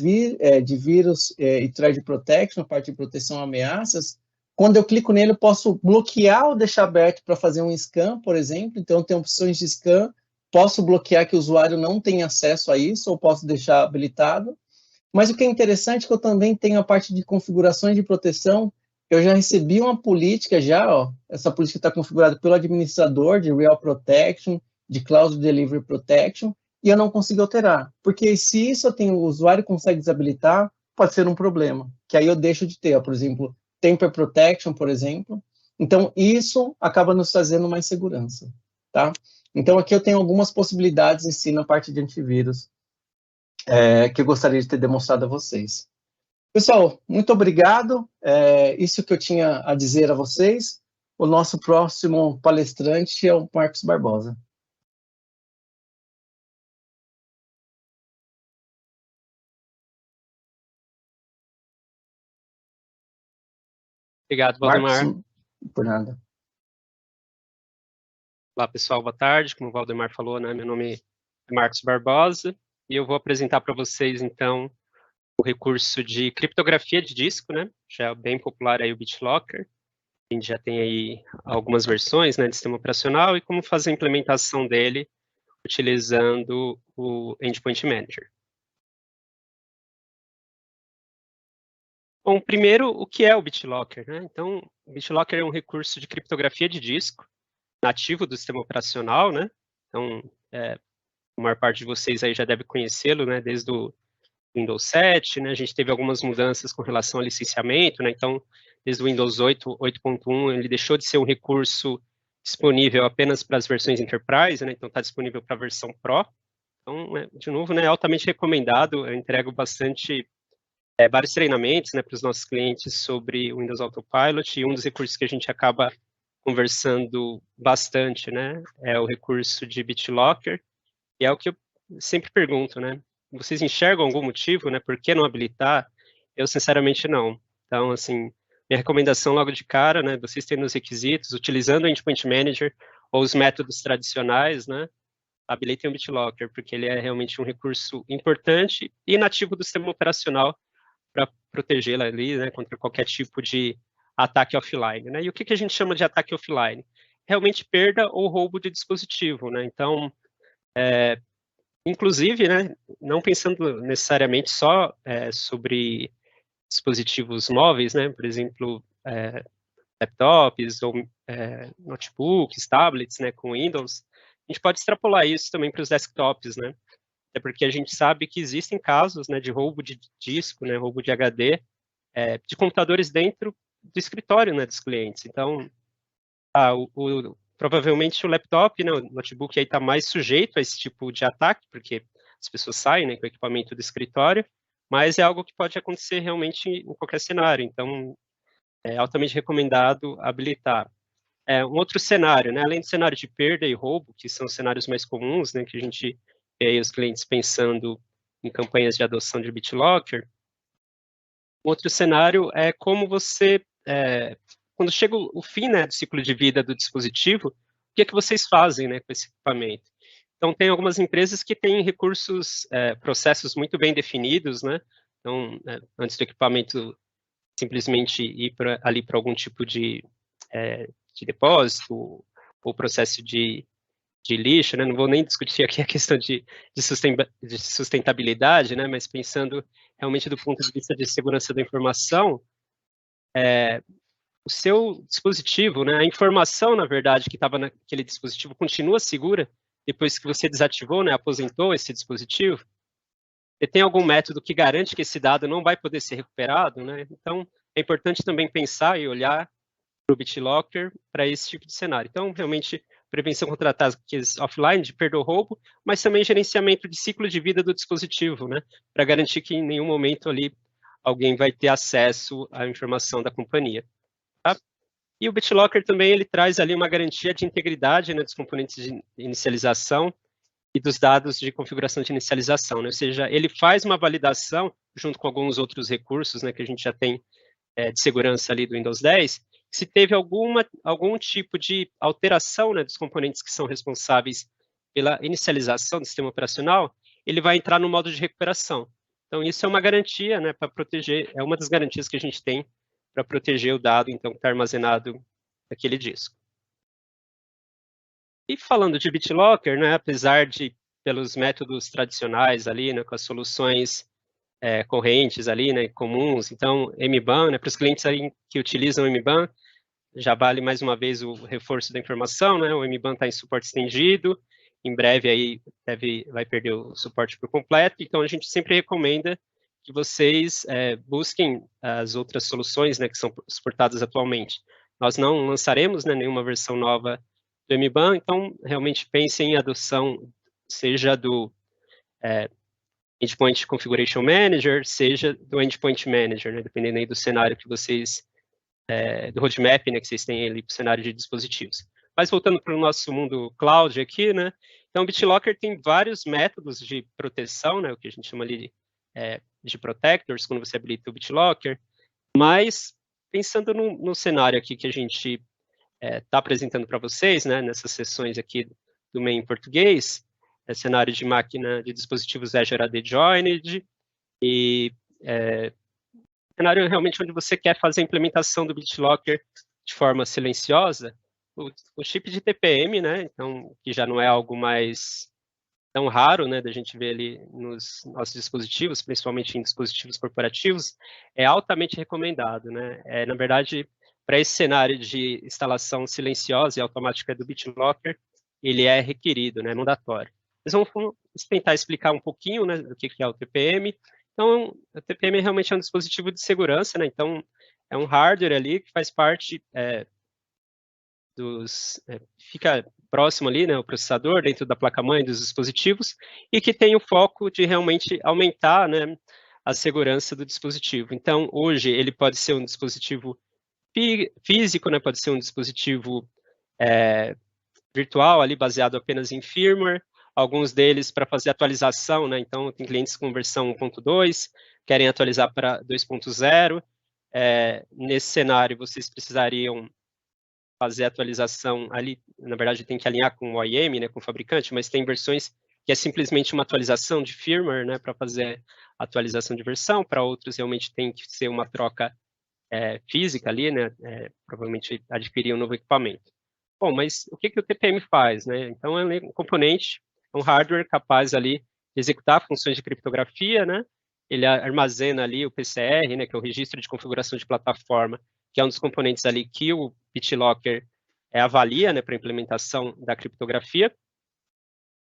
vírus e threat protection, na parte de proteção a ameaças, quando eu clico nele, eu posso bloquear ou deixar aberto para fazer um scan, por exemplo. Então, eu tenho opções de scan, posso bloquear que o usuário não tenha acesso a isso, ou posso deixar habilitado. Mas o que é interessante é que eu também tenho a parte de configurações de proteção eu já recebi uma política ó, essa política está configurada pelo administrador de Real Protection, de Cloud Delivery Protection, e eu não consigo alterar. Porque se isso o usuário consegue desabilitar, pode ser um problema, que aí eu deixo de ter, ó, por exemplo, Temper Protection, por exemplo. Então, isso acaba nos trazendo mais segurança, tá? Então, aqui eu tenho algumas possibilidades em si na parte de antivírus, que eu gostaria de ter demonstrado a vocês. Pessoal, muito obrigado. Isso que eu tinha a dizer a vocês. O nosso próximo palestrante é o Marcos Barbosa. Obrigado, Valdemar. Marcos, por nada. Olá, pessoal, boa tarde. Como o Valdemar falou, né, meu nome é Marcos Barbosa e eu vou apresentar para vocês, então, o recurso de criptografia de disco, né, já é bem popular aí o BitLocker. A gente já tem aí algumas versões, né, de sistema operacional e como fazer a implementação dele utilizando o Endpoint Manager. Bom, primeiro, o que é o BitLocker, né? Então, o BitLocker é um recurso de criptografia de disco nativo do sistema operacional, né? Então, a maior parte de vocês aí já deve conhecê-lo, né? Desde o Windows 7, né? A gente teve algumas mudanças com relação ao licenciamento, né? Então, desde o Windows 8, 8.1, ele deixou de ser um recurso disponível apenas para as versões Enterprise, né? Então, está disponível para a versão Pro. Então, de novo, né? É altamente recomendado. Eu entrego bastante vários treinamentos, né, para os nossos clientes sobre o Windows Autopilot, e um dos recursos que a gente acaba conversando bastante, né, é o recurso de BitLocker, e é o que eu sempre pergunto, né, vocês enxergam algum motivo, né, por que não habilitar? Eu, sinceramente, não. Então, assim, minha recomendação logo de cara, né, vocês têm nos requisitos, utilizando o Endpoint Manager ou os métodos tradicionais, né, habilitem o BitLocker, porque ele é realmente um recurso importante e nativo do sistema operacional para protegê-la ali, né, contra qualquer tipo de ataque offline, né? E o que a gente chama de ataque offline? Realmente perda ou roubo de dispositivo, né? Então, inclusive, né, não pensando necessariamente só sobre dispositivos móveis, né? Por exemplo, laptops ou notebooks, tablets, né, com Windows, a gente pode extrapolar isso também para os desktops, né? É porque a gente sabe que existem casos, né, de roubo de disco, né, roubo de HD, de computadores dentro do escritório, né, dos clientes. Então, provavelmente o laptop, né, o notebook aí está mais sujeito a esse tipo de ataque, porque as pessoas saem, né, com o equipamento do escritório, mas é algo que pode acontecer realmente em qualquer cenário. Então, é altamente recomendado habilitar. Um outro cenário, né, além do cenário de perda e roubo, que são os cenários mais comuns, né, que a gente vê aí os clientes pensando em campanhas de adoção de BitLocker, outro cenário é como você, quando chega o fim, né, do ciclo de vida do dispositivo, o que é que vocês fazem, né, com esse equipamento? Então, tem algumas empresas que têm recursos, processos muito bem definidos, né, então, antes do equipamento simplesmente ir ali para algum tipo de depósito ou processo de lixo, né? Não vou nem discutir aqui a questão de sustentabilidade, né? Mas pensando realmente do ponto de vista de segurança da informação, o seu dispositivo, né? A informação, na verdade, que estava naquele dispositivo continua segura depois que você desativou, né? Aposentou esse dispositivo. E tem algum método que garante que esse dado não vai poder ser recuperado, né? Então, é importante também pensar e olhar para o BitLocker para esse tipo de cenário. Então, realmente, prevenção contra ataques offline de perda ou roubo, mas também gerenciamento de ciclo de vida do dispositivo, né? Para garantir que em nenhum momento ali alguém vai ter acesso à informação da companhia. Tá? E o BitLocker também ele traz ali uma garantia de integridade, né, dos componentes de inicialização e dos dados de configuração de inicialização, né? Ou seja, ele faz uma validação junto com alguns outros recursos, né, que a gente já tem de segurança ali do Windows 10, se teve algum tipo de alteração, né, dos componentes que são responsáveis pela inicialização do sistema operacional, ele vai entrar no modo de recuperação. Então, isso é uma garantia, né, para proteger, é uma das garantias que a gente tem para proteger o dado, então, que está armazenado naquele disco. E falando de BitLocker, né, apesar de, pelos métodos tradicionais ali, né, com as soluções correntes ali, né, comuns. Então, MBAN, né, para os clientes ali que utilizam o MBAN, já vale mais uma vez o reforço da informação, né, o MBAN está em suporte estendido, em breve aí vai perder o suporte por completo, então a gente sempre recomenda que vocês busquem as outras soluções, né, que são suportadas atualmente. Nós não lançaremos, né, nenhuma versão nova do MBAN, então realmente pensem em adoção, seja do Endpoint Configuration Manager, seja do Endpoint Manager, né, dependendo aí do cenário que vocês, do roadmap, né, que vocês têm ali para o cenário de dispositivos. Mas voltando para o nosso mundo cloud aqui, né, então o BitLocker tem vários métodos de proteção, né, o que a gente chama ali de protectors, quando você habilita o BitLocker, mas pensando no cenário aqui que a gente está apresentando para vocês, né, nessas sessões aqui do MEI em português, cenário de máquina de dispositivos Azure AD Joined, e cenário realmente onde você quer fazer a implementação do BitLocker de forma silenciosa, o chip de TPM, né, então, que já não é algo mais tão raro, né, da gente ver ali nos nossos dispositivos, principalmente em dispositivos corporativos, é altamente recomendado, né, na verdade, para esse cenário de instalação silenciosa e automática do BitLocker, ele é requerido, né, mandatório. Mas vamos tentar explicar um pouquinho, né, do que é o TPM. Então, o TPM realmente é um dispositivo de segurança, né, então é um hardware ali que faz parte fica próximo ali, né, o processador dentro da placa-mãe dos dispositivos e que tem o foco de realmente aumentar, né, a segurança do dispositivo. Então, hoje ele pode ser um dispositivo físico, né, pode ser um dispositivo virtual ali baseado apenas em firmware, alguns deles para fazer atualização, né, então tem clientes com versão 1.2, querem atualizar para 2.0, nesse cenário vocês precisariam fazer a atualização ali, na verdade tem que alinhar com o OEM, né, com o fabricante, mas tem versões que é simplesmente uma atualização de firmware, né, para fazer a atualização de versão, para outros realmente tem que ser uma troca física ali, né, provavelmente adquirir um novo equipamento. Bom, mas o que o TPM faz, né? Então é um componente, é um hardware capaz ali de executar funções de criptografia, né? Ele armazena ali o PCR, né, que é o registro de configuração de plataforma, que é um dos componentes ali que o BitLocker avalia, né, para a implementação da criptografia.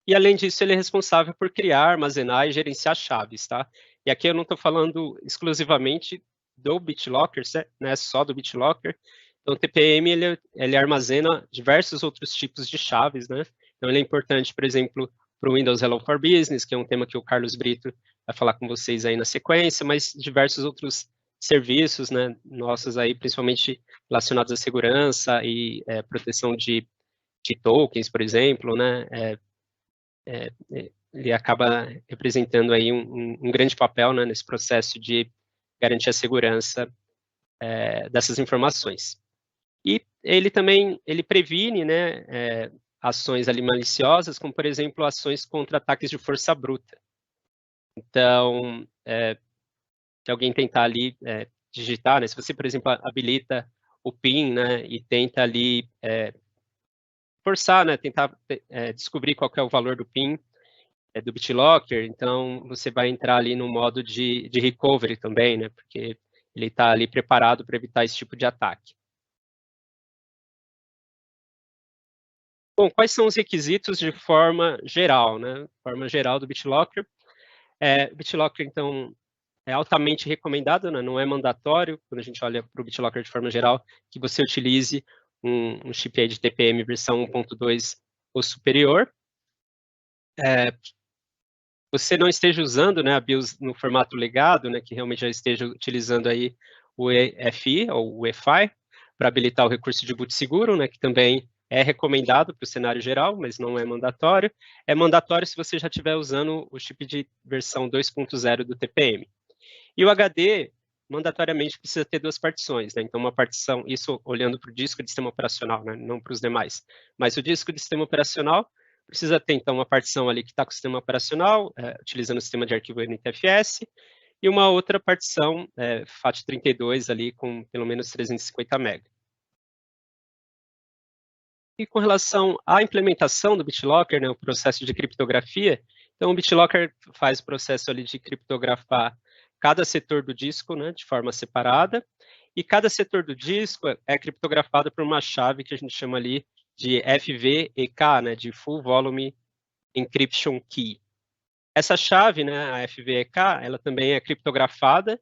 E, além disso, ele é responsável por criar, armazenar e gerenciar chaves, tá? E aqui eu não estou falando exclusivamente do BitLocker, né, só do BitLocker. Então, o TPM, ele armazena diversos outros tipos de chaves, né? Então, ele é importante, por exemplo, para o Windows Hello for Business, que é um tema que o Carlos Brito vai falar com vocês aí na sequência, mas diversos outros serviços, né, nossos aí, principalmente relacionados à segurança e proteção de tokens, por exemplo, né, ele acaba representando aí um grande papel, né, nesse processo de garantir a segurança dessas informações. E ele também, ele né, ações ali maliciosas, como, por exemplo, ações contra ataques de força bruta. Então, se alguém tentar ali digitar, né, se você, por exemplo, habilita o PIN, né, e tenta ali forçar, né, tentar descobrir qual que é o valor do PIN do BitLocker, então você vai entrar ali no modo de recovery também, né, porque ele está ali preparado para evitar esse tipo de ataque. Bom, quais são os requisitos de forma geral, né? Forma geral do BitLocker. O BitLocker, então, é altamente recomendado, né? Não é mandatório, quando a gente olha para o BitLocker de forma geral, que você utilize um chip aí de TPM versão 1.2 ou superior. Você não esteja usando, né, a BIOS no formato legado, né, que realmente já esteja utilizando aí o EFI ou o EFI para habilitar o recurso de boot seguro, né, que também é recomendado para o cenário geral, mas não é mandatório. É mandatório se você já estiver usando o chip de versão 2.0 do TPM. E o HD, mandatoriamente, precisa ter duas partições, né? Então, uma partição, isso olhando para o disco de sistema operacional, né, não para os demais. Mas o disco de sistema operacional precisa ter, então, uma partição ali que está com o sistema operacional, utilizando o sistema de arquivo NTFS, e uma outra partição FAT32 ali com pelo menos 350 MB. E com relação à implementação do BitLocker, né, o processo de criptografia, então o BitLocker faz o processo ali de criptografar cada setor do disco, né, de forma separada, e cada setor do disco é criptografado por uma chave que a gente chama ali de FVEK, né, de Full Volume Encryption Key. Essa chave, né, a FVEK, ela também é criptografada.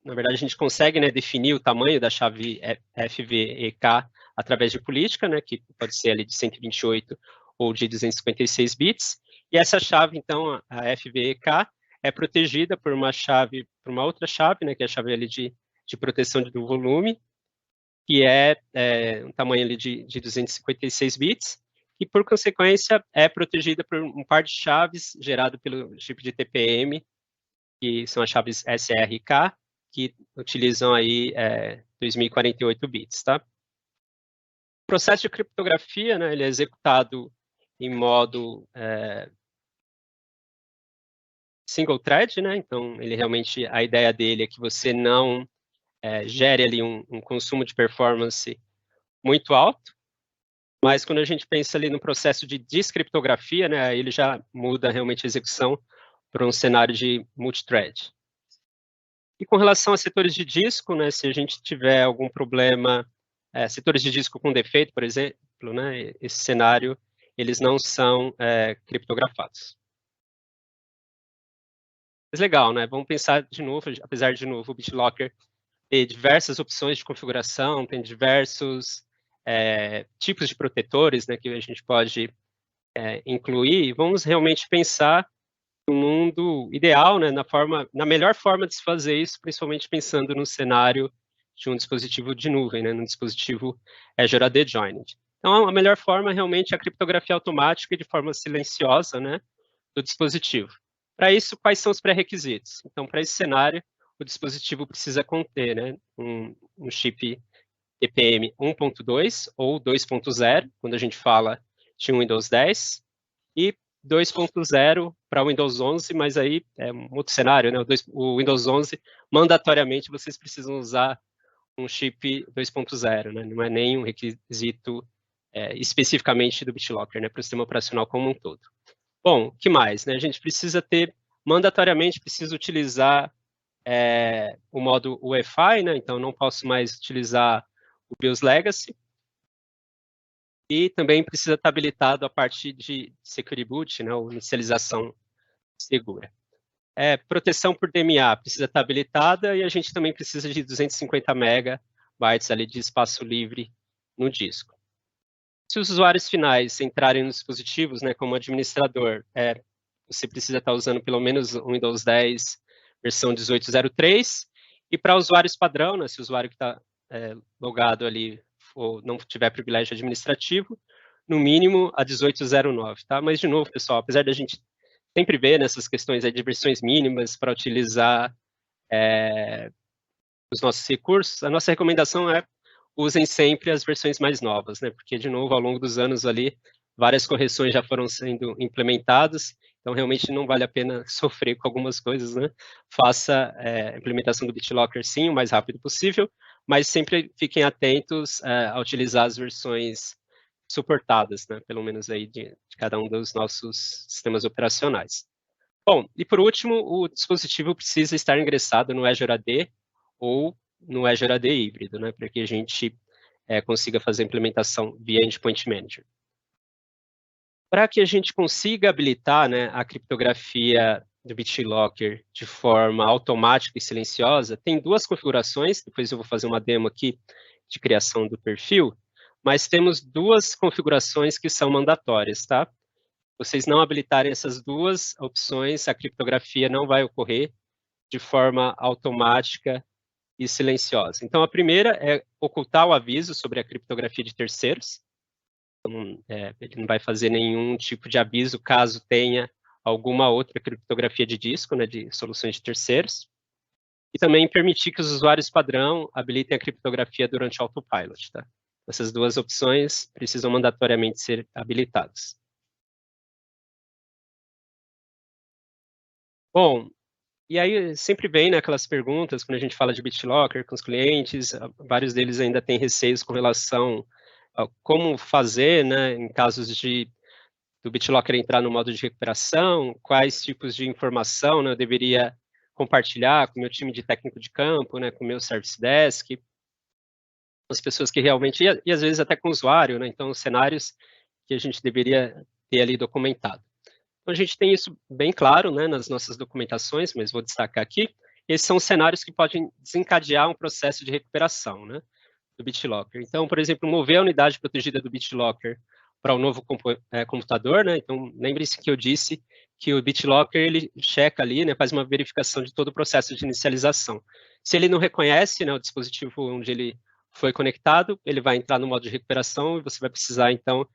Na verdade, a gente consegue, né, definir o tamanho da chave FVEK através de política, né, que pode ser ali de 128 ou de 256 bits. E essa chave, então, a FVEK, é protegida por uma outra chave, né, que é a chave ali de proteção do volume, que é um tamanho ali de 256 bits, e, por consequência, é protegida por um par de chaves gerado pelo chip de TPM, que são as chaves SRK, que utilizam aí 2048 bits, tá? O processo de criptografia, né, ele é executado em modo single thread, né? Então, ele realmente, a ideia dele é que você não gere ali um consumo de performance muito alto, mas quando a gente pensa ali no processo de descriptografia, né, ele já muda realmente a execução para um cenário de multithread. E com relação a setores de disco, né, se a gente tiver algum problema, setores de disco com defeito, por exemplo, né, esse cenário, eles não são criptografados. Mas legal, né? Vamos pensar de novo, apesar de novo o BitLocker ter diversas opções de configuração, tem diversos tipos de protetores, né, que a gente pode incluir. Vamos realmente pensar no mundo ideal, né, na melhor forma de se fazer isso, principalmente pensando no cenário de um dispositivo de nuvem, né, num dispositivo Azure AD Joined. Então, a melhor forma realmente é a criptografia automática e de forma silenciosa, né, do dispositivo. Para isso, quais são os pré-requisitos? Então, para esse cenário, o dispositivo precisa conter, né, um chip TPM 1.2 ou 2.0, quando a gente fala de um Windows 10, e 2.0 para o Windows 11, mas aí é um outro cenário, né? O Windows 11, mandatoriamente, vocês precisam usar um chip 2.0, né? Não é nem um requisito especificamente do BitLocker, né? Para o sistema operacional como um todo. Bom, o que mais, né? A gente precisa mandatoriamente, precisa utilizar o modo UEFI, né? Então, não posso mais utilizar o BIOS Legacy. E também precisa estar habilitado a parte de Security Boot, né, ou inicialização segura. Proteção por DMA precisa estar habilitada e a gente também precisa de 250 megabytes ali de espaço livre no disco. Se os usuários finais entrarem nos dispositivos, né, como administrador, você precisa estar usando pelo menos o Windows 10 versão 18.03, e para usuários padrão, né, se o usuário que está logado ali ou não tiver privilégio administrativo, no mínimo a 18.09, tá? Mas, de novo, pessoal, apesar da gente sempre ver nessas questões de versões mínimas para utilizar os nossos recursos, a nossa recomendação é usem sempre as versões mais novas, né? Porque, de novo, ao longo dos anos ali, várias correções já foram sendo implementadas, então realmente não vale a pena sofrer com algumas coisas, né? Faça a implementação do BitLocker, sim, o mais rápido possível, mas sempre fiquem atentos a utilizar as versões suportadas, né? Pelo menos aí de cada um dos nossos sistemas operacionais. Bom, e por último, o dispositivo precisa estar ingressado no Azure AD ou no Azure AD híbrido, né? Para que a gente consiga fazer a implementação via Endpoint Manager. Para que a gente consiga habilitar, né, a criptografia do BitLocker de forma automática e silenciosa, tem duas configurações, depois eu vou fazer uma demo aqui de criação do perfil, mas temos duas configurações que são mandatórias, tá? Vocês não habilitarem essas duas opções, a criptografia não vai ocorrer de forma automática e silenciosa. Então, a primeira é ocultar o aviso sobre a criptografia de terceiros. Então, ele não vai fazer nenhum tipo de aviso caso tenha alguma outra criptografia de disco, né, de soluções de terceiros. E também permitir que os usuários padrão habilitem a criptografia durante o autopilot, tá? Essas duas opções precisam mandatoriamente ser habilitadas. Bom, e aí sempre vem, né, aquelas perguntas, quando a gente fala de BitLocker com os clientes, vários deles ainda têm receios com relação a como fazer, né, em casos do BitLocker entrar no modo de recuperação, quais tipos de informação, né, eu deveria compartilhar com o meu time de técnico de campo, né, com o meu service desk, as pessoas que realmente, e às vezes até com o usuário, né, então os cenários que a gente deveria ter ali documentado. Então a gente tem isso bem claro, né, nas nossas documentações, mas vou destacar aqui, esses são os cenários que podem desencadear um processo de recuperação, né, do BitLocker. Então, por exemplo, mover a unidade protegida do BitLocker para o novo computador, né, então lembre-se que eu disse que o BitLocker, ele checa ali, né, faz uma verificação de todo o processo de inicialização. Se ele não reconhece, né, o dispositivo onde ele foi conectado, ele vai entrar no modo de recuperação e você vai precisar, então,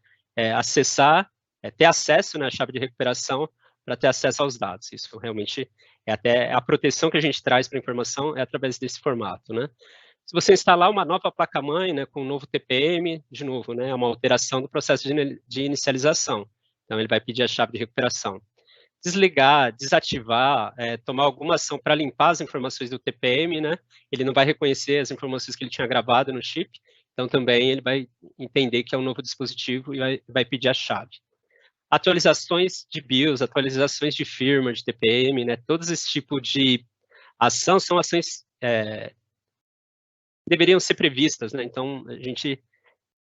acessar, ter acesso, né, à chave de recuperação para ter acesso aos dados. Isso realmente é até a proteção que a gente traz para a informação é através desse formato, né. Se você instalar uma nova placa-mãe, né, com um novo TPM, de novo, né, é uma alteração do processo de inicialização. Então, ele vai pedir a chave de recuperação. Desligar, desativar, tomar alguma ação para limpar as informações do TPM, né, ele não vai reconhecer as informações que ele tinha gravado no chip, então também ele vai entender que é um novo dispositivo e vai pedir a chave. Atualizações de BIOS, atualizações de firmware, de TPM, né, todos esse tipo de ação são ações deveriam ser previstas, né? Então, a gente,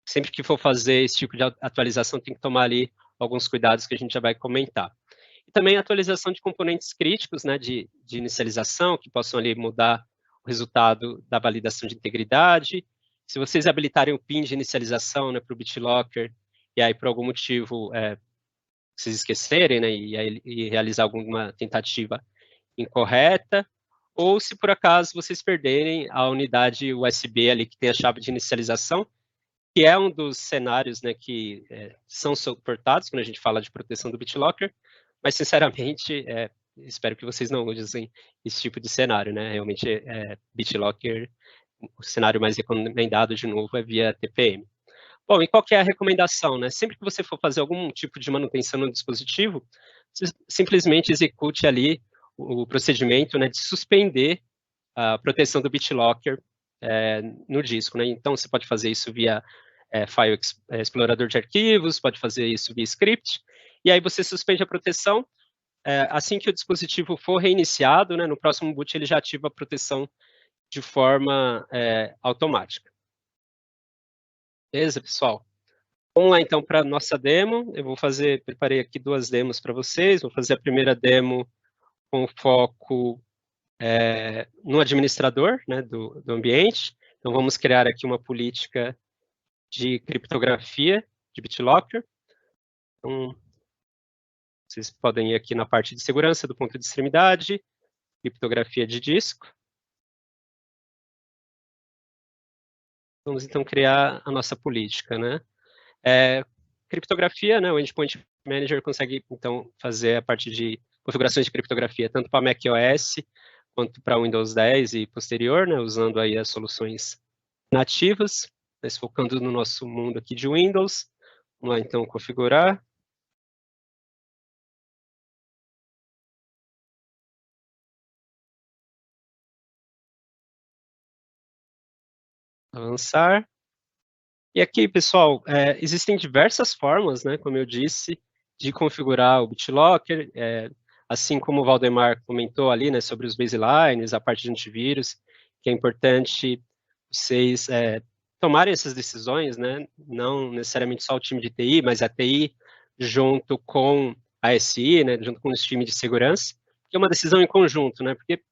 sempre que for fazer esse tipo de atualização, tem que tomar ali alguns cuidados que a gente já vai comentar. E também a atualização de componentes críticos, né, de inicialização, que possam ali mudar o resultado da validação de integridade. Se vocês habilitarem o PIN de inicialização, né, para o BitLocker, e aí por algum motivo vocês esquecerem, né, e realizar alguma tentativa incorreta, ou se por acaso vocês perderem a unidade USB ali que tem a chave de inicialização, que é um dos cenários, né, que são suportados quando a gente fala de proteção do BitLocker, mas sinceramente espero que vocês não usem esse tipo de cenário, né, realmente BitLocker, o cenário mais recomendado de novo é via TPM. Bom, e qual que é a recomendação, né? Sempre que você for fazer algum tipo de manutenção no dispositivo, simplesmente execute ali o procedimento, né, de suspender a proteção do BitLocker no disco, né? Então, você pode fazer isso via File Explorador de arquivos, pode fazer isso via script, e aí você suspende a proteção. Assim que o dispositivo for reiniciado, né, no próximo boot ele já ativa a proteção de forma automática. Beleza, pessoal? Vamos lá, então, para a nossa demo. Eu preparei aqui 2 demos para vocês. Vou fazer a primeira demo com foco no administrador, né, do ambiente. Então, vamos criar aqui uma política de criptografia de BitLocker. Então, vocês podem ir aqui na parte de segurança do ponto de extremidade, criptografia de disco. Vamos, então, criar a nossa política, né? Criptografia, né, o Endpoint Manager consegue, então, fazer a parte de configurações de criptografia, tanto para macOS, quanto para Windows 10 e posterior, né, usando aí as soluções nativas, mas focando no nosso mundo aqui de Windows. Vamos lá, então, configurar. Avançar. E aqui, pessoal, existem diversas formas, né, como eu disse, de configurar o BitLocker, assim como o Valdemar comentou ali, né, sobre os baselines, a parte de antivírus, que é importante vocês tomarem essas decisões, né, não necessariamente só o time de TI, mas a TI junto com a SI, né, junto com os times de segurança, que é uma decisão em conjunto, né, porque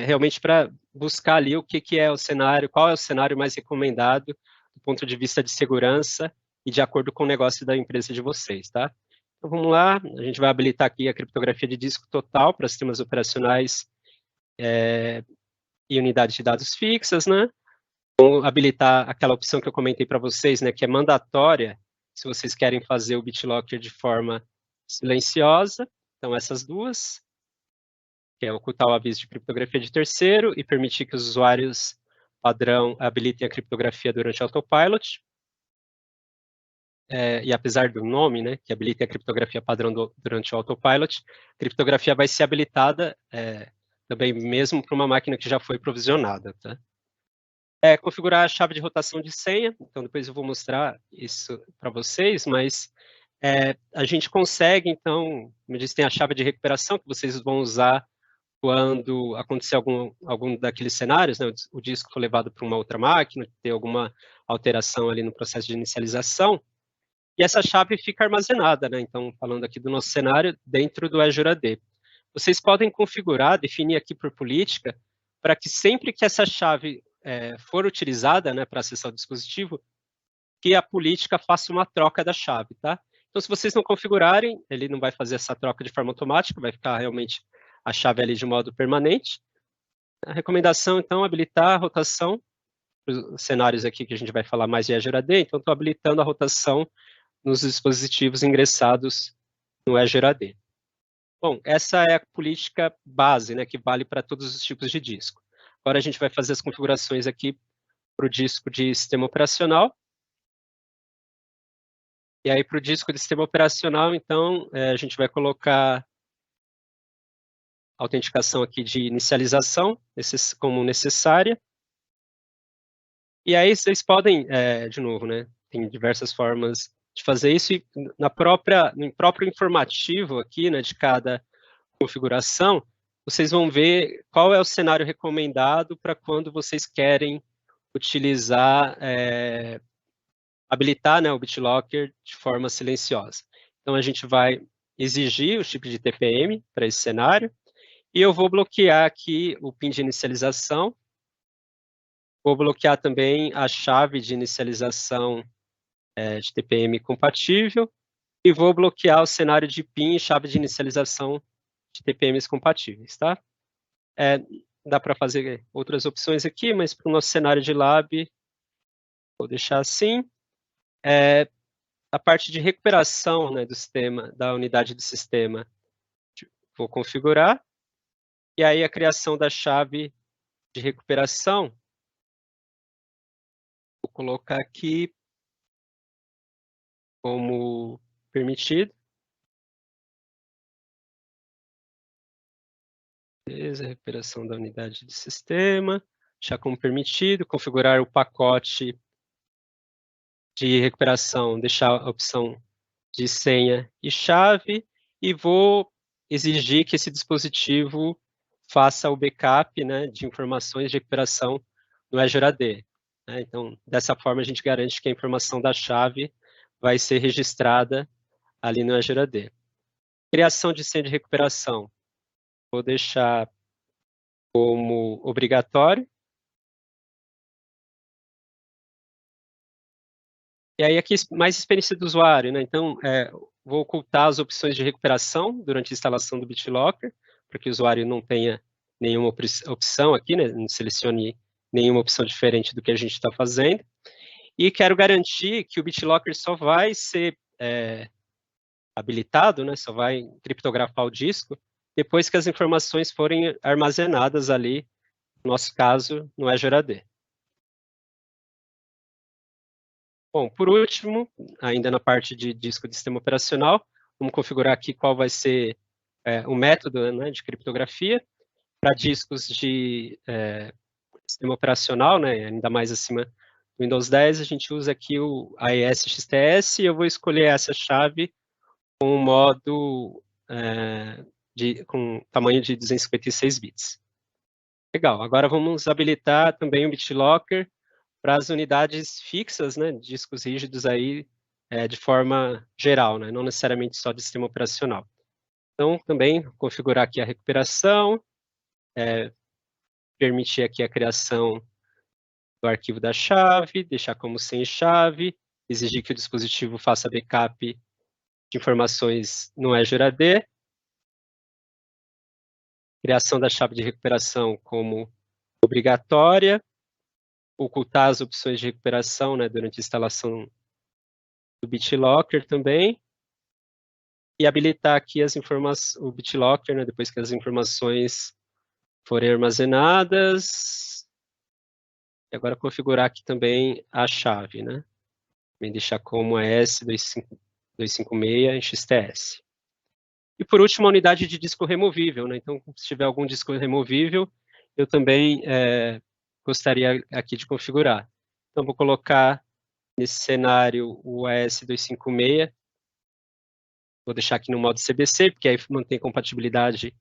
realmente para buscar ali o que é o cenário, qual é o cenário mais recomendado do ponto de vista de segurança e de acordo com o negócio da empresa de vocês, tá? Então, vamos lá, a gente vai habilitar aqui a criptografia de disco total para sistemas operacionais e unidades de dados fixas, né? Vamos habilitar aquela opção que eu comentei para vocês, né, que é mandatória, se vocês querem fazer o BitLocker de forma silenciosa. Então, essas duas, que é ocultar o aviso de criptografia de terceiro e permitir que os usuários padrão habilitem a criptografia durante o autopilot. E apesar do nome, né, que habilita a criptografia padrão durante o autopilot, a criptografia vai ser habilitada também mesmo para uma máquina que já foi provisionada, tá? Configurar a chave de rotação de senha, então depois eu vou mostrar isso para vocês, mas a gente consegue, então, como eu disse, tem a chave de recuperação que vocês vão usar quando acontecer algum daqueles cenários, né, o disco foi levado para uma outra máquina, ter alguma alteração ali no processo de inicialização, e essa chave fica armazenada, né? Então, falando aqui do nosso cenário, dentro do Azure AD. Vocês podem configurar, definir aqui por política, para que sempre que essa chave for utilizada, né, para acessar o dispositivo, que a política faça uma troca da chave, tá? Então, se vocês não configurarem, ele não vai fazer essa troca de forma automática, vai ficar realmente a chave ali de modo permanente. A recomendação, então, é habilitar a rotação, os cenários aqui que a gente vai falar mais em Azure AD, então estou habilitando a rotação nos dispositivos ingressados no Azure AD. Bom, essa é a política base, né, que vale para todos os tipos de disco. Agora a gente vai fazer as configurações aqui para o disco de sistema operacional. E aí, para o disco de sistema operacional, então, a gente vai colocar a autenticação aqui de inicialização como necessária. E aí vocês podem, de novo, né, tem diversas formas de fazer isso, e no próprio informativo aqui, né, de cada configuração, vocês vão ver qual é o cenário recomendado para quando vocês querem utilizar, habilitar, né, o BitLocker de forma silenciosa. Então, a gente vai exigir o chip de TPM para esse cenário, e eu vou bloquear aqui o PIN de inicialização, vou bloquear também a chave de inicialização de TPM compatível, e vou bloquear o cenário de PIN e chave de inicialização de TPMs compatíveis, tá? Dá para fazer outras opções aqui, mas para o nosso cenário de lab, vou deixar assim. A parte de recuperação, né, do sistema, da unidade do sistema, vou configurar. E aí a criação da chave de recuperação, vou colocar aqui como permitido. Beleza, recuperação da unidade de sistema, deixar como permitido, configurar o pacote de recuperação, deixar a opção de senha e chave, e vou exigir que esse dispositivo faça o backup, né, de informações de recuperação no Azure AD. Né? Então, dessa forma, a gente garante que a informação da chave vai ser registrada ali no Azure AD. Criação de senha de recuperação, vou deixar como obrigatório. E aí aqui mais experiência do usuário, né? Então, vou ocultar as opções de recuperação durante a instalação do BitLocker, para que o usuário não tenha nenhuma opção aqui, né? Não selecione nenhuma opção diferente do que a gente está fazendo. E quero garantir que o BitLocker só vai ser habilitado, né? Só vai criptografar o disco depois que as informações forem armazenadas ali, no nosso caso, no Azure AD. Bom, por último, ainda na parte de disco de sistema operacional, vamos configurar aqui qual vai ser o método, né, de criptografia para discos de sistema operacional, né, ainda mais acima do Windows 10, a gente usa aqui o AES XTS, e eu vou escolher essa chave com o modo com tamanho de 256 bits. Legal, agora vamos habilitar também o BitLocker para as unidades fixas, né, discos rígidos aí, de forma geral, né, não necessariamente só de sistema operacional. Então, também configurar aqui a recuperação, permitir aqui a criação do arquivo da chave, deixar como sem chave, exigir que o dispositivo faça backup de informações no Azure AD, criação da chave de recuperação como obrigatória, ocultar as opções de recuperação, né, durante a instalação do BitLocker também, e habilitar aqui as informações, o BitLocker, né, depois que as informações forem armazenadas, e agora configurar aqui também a chave, né, também deixar como AES256 em XTS. E por último, a unidade de disco removível, né, então se tiver algum disco removível, eu também gostaria aqui de configurar. Então vou colocar nesse cenário o AES256, vou deixar aqui no modo CBC, porque aí mantém compatibilidade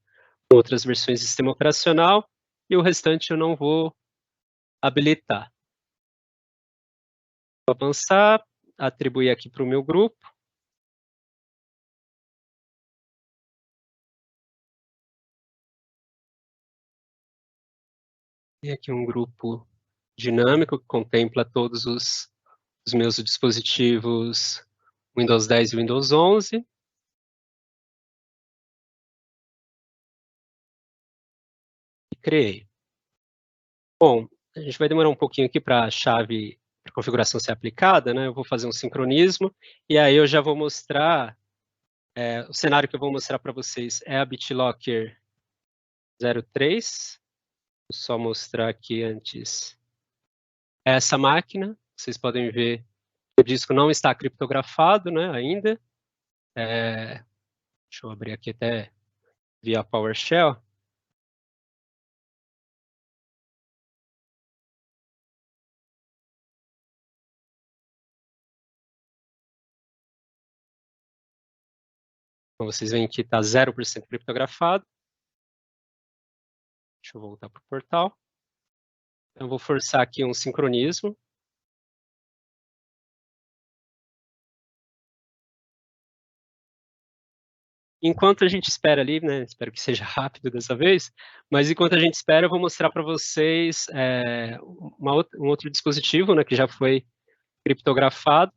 outras versões do sistema operacional, e o restante eu não vou habilitar. Vou avançar, atribuir aqui para o meu grupo. Tem aqui um grupo dinâmico que contempla todos os meus dispositivos Windows 10 e Windows 11. E criei. Bom, a gente vai demorar um pouquinho aqui para a chave de configuração ser aplicada, né? Eu vou fazer um sincronismo, e aí eu já vou mostrar, o cenário que eu vou mostrar para vocês é a BitLocker 03. Vou só mostrar aqui antes essa máquina. Vocês podem ver que o disco não está criptografado, né, ainda. Deixa eu abrir aqui até via PowerShell. Então, vocês veem que está 0% criptografado. Deixa eu voltar para o portal. Eu vou forçar aqui um sincronismo. Enquanto a gente espera ali, né, espero que seja rápido dessa vez, mas enquanto a gente espera, eu vou mostrar para vocês um outro dispositivo, né, que já foi criptografado.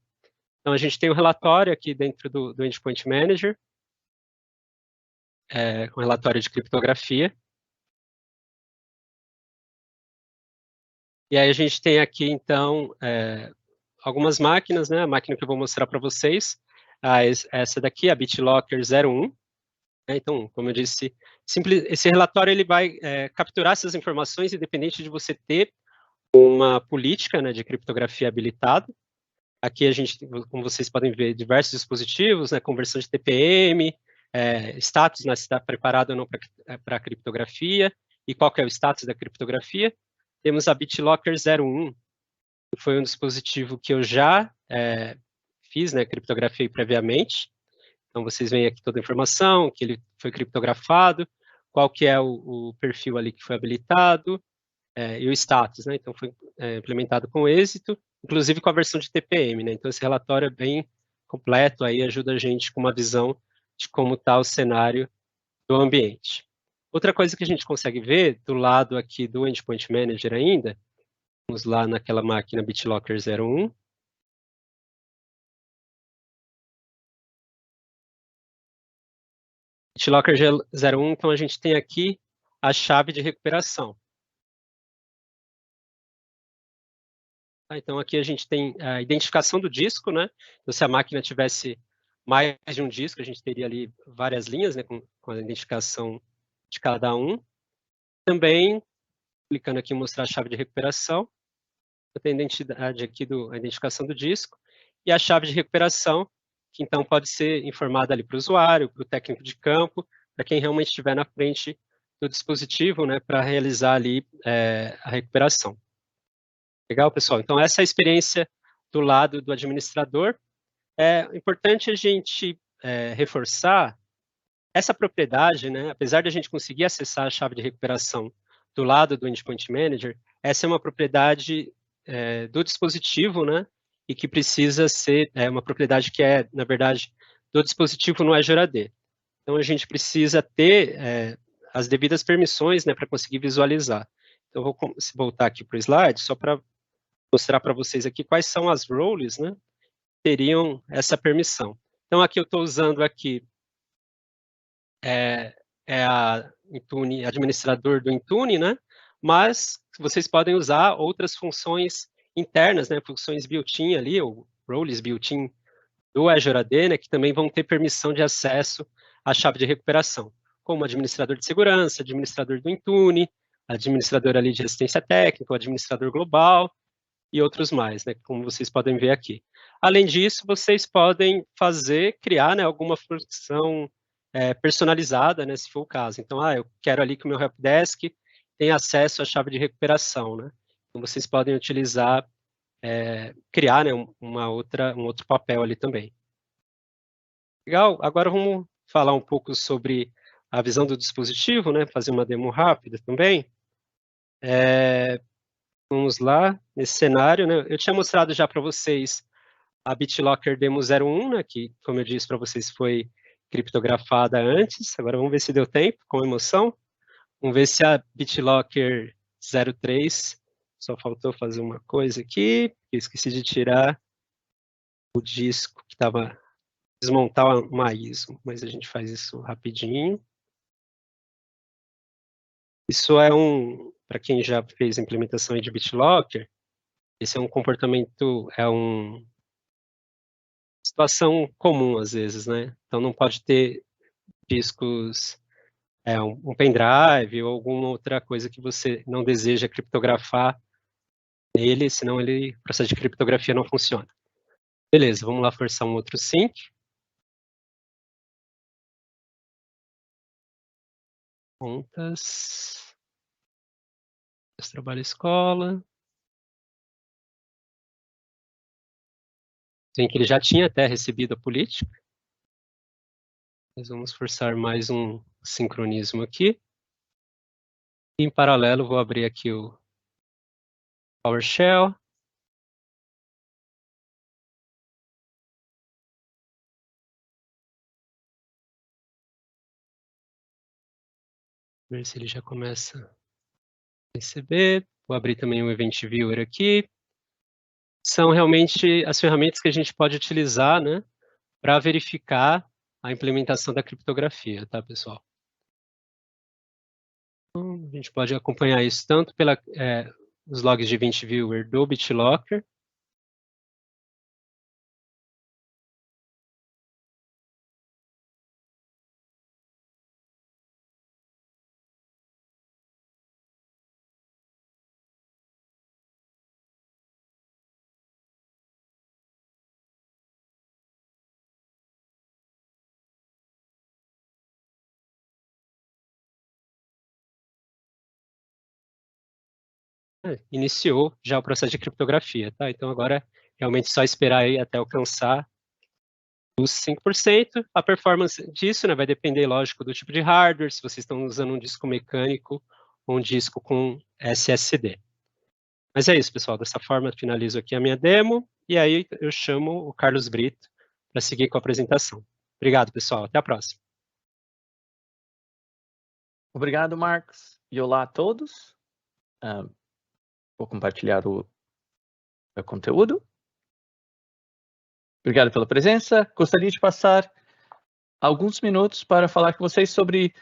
Então, a gente tem um relatório aqui dentro do Endpoint Manager, um relatório de criptografia. E aí a gente tem aqui, então, algumas máquinas, né, a máquina que eu vou mostrar para vocês, essa daqui, a BitLocker 01. Então, como eu disse, esse relatório ele vai capturar essas informações independente de você ter uma política, né, de criptografia habilitada. Aqui a gente, como vocês podem ver, diversos dispositivos, né, conversão de TPM, status, né, se está preparado ou não para a criptografia, e qual que é o status da criptografia. Temos a BitLocker 01, que foi um dispositivo que eu já fiz, né, criptografia previamente. Então, vocês veem aqui toda a informação, que ele foi criptografado, qual que é o perfil ali que foi habilitado, e o status, né? Então, foi implementado com êxito, inclusive com a versão de TPM, né? Então, esse relatório é bem completo, aí ajuda a gente com uma visão de como está o cenário do ambiente. Outra coisa que a gente consegue ver, do lado aqui do Endpoint Manager ainda, vamos lá naquela máquina BitLocker 01, BitLocker 01, então a gente tem aqui a chave de recuperação. Então aqui a gente tem a identificação do disco, né? Então, se a máquina tivesse mais de um disco, a gente teria ali várias linhas, né, com a identificação de cada um. Também, clicando aqui em mostrar a chave de recuperação, eu tenho a identidade aqui a identificação do disco e a chave de recuperação, que então pode ser informada ali para o usuário, para o técnico de campo, para quem realmente estiver na frente do dispositivo, né, para realizar ali a recuperação. Legal, pessoal? Então, essa é a experiência do lado do administrador. É importante a gente reforçar essa propriedade, né, apesar de a gente conseguir acessar a chave de recuperação do lado do Endpoint Manager, essa é uma propriedade do dispositivo, né, e que precisa ser uma propriedade que é, na verdade, do dispositivo no Azure AD. Então, a gente precisa ter as devidas permissões, né, para conseguir visualizar. Então, eu vou voltar aqui para o slide, só para mostrar para vocês aqui quais são as roles, né, que teriam essa permissão. Então, aqui eu estou usando aqui a Intune, administrador do Intune, né, mas vocês podem usar outras funções internas, né, funções built-in ali, ou roles built-in do Azure AD, né, que também vão ter permissão de acesso à chave de recuperação, como administrador de segurança, administrador do Intune, administrador ali de assistência técnica, o administrador global, e outros mais, né, como vocês podem ver aqui. Além disso, vocês podem criar, né, alguma função personalizada, né, se for o caso. Então, eu quero ali que o meu helpdesk tenha acesso à chave de recuperação, né. Então, vocês podem utilizar, criar, né, um outro papel ali também. Legal? Agora vamos falar um pouco sobre a visão do dispositivo, né? Fazer uma demo rápida também. Vamos lá, nesse cenário, né? Eu tinha mostrado já para vocês a BitLocker Demo 01, né? Que, como eu disse para vocês, foi criptografada antes. Agora vamos ver se deu tempo, com emoção. Vamos ver se a BitLocker 03, só faltou fazer uma coisa aqui, eu esqueci de tirar o disco que estava, desmontar uma ISO, mas a gente faz isso rapidinho. Isso é para quem já fez a implementação de BitLocker, esse é um comportamento, situação comum às vezes, né? Então não pode ter discos, um pendrive ou alguma outra coisa que você não deseja criptografar nele, senão o processo de criptografia não funciona. Beleza, vamos lá forçar um outro sync. Contas. Trabalho escola. Tem que ele já tinha até recebido a política. Mas vamos forçar mais um sincronismo aqui. E, em paralelo, vou abrir aqui o PowerShell. Ver se ele já começa a receber. Vou abrir também o Event Viewer aqui. São realmente as ferramentas que a gente pode utilizar, né, para verificar a implementação da criptografia, tá, pessoal? Então, a gente pode acompanhar isso tanto pelos logs de Event Viewer do BitLocker. Iniciou já o processo de criptografia, tá? Então agora é realmente só esperar aí até alcançar os 5%. A performance disso, né, vai depender, lógico, do tipo de hardware, se vocês estão usando um disco mecânico ou um disco com SSD. Mas é isso, pessoal. Dessa forma, eu finalizo aqui a minha demo e aí eu chamo o Carlos Brito para seguir com a apresentação. Obrigado, pessoal. Até a próxima. Obrigado, Marcos. E olá a todos. Vou compartilhar o conteúdo. Obrigado pela presença. Gostaria de passar alguns minutos para falar com vocês sobre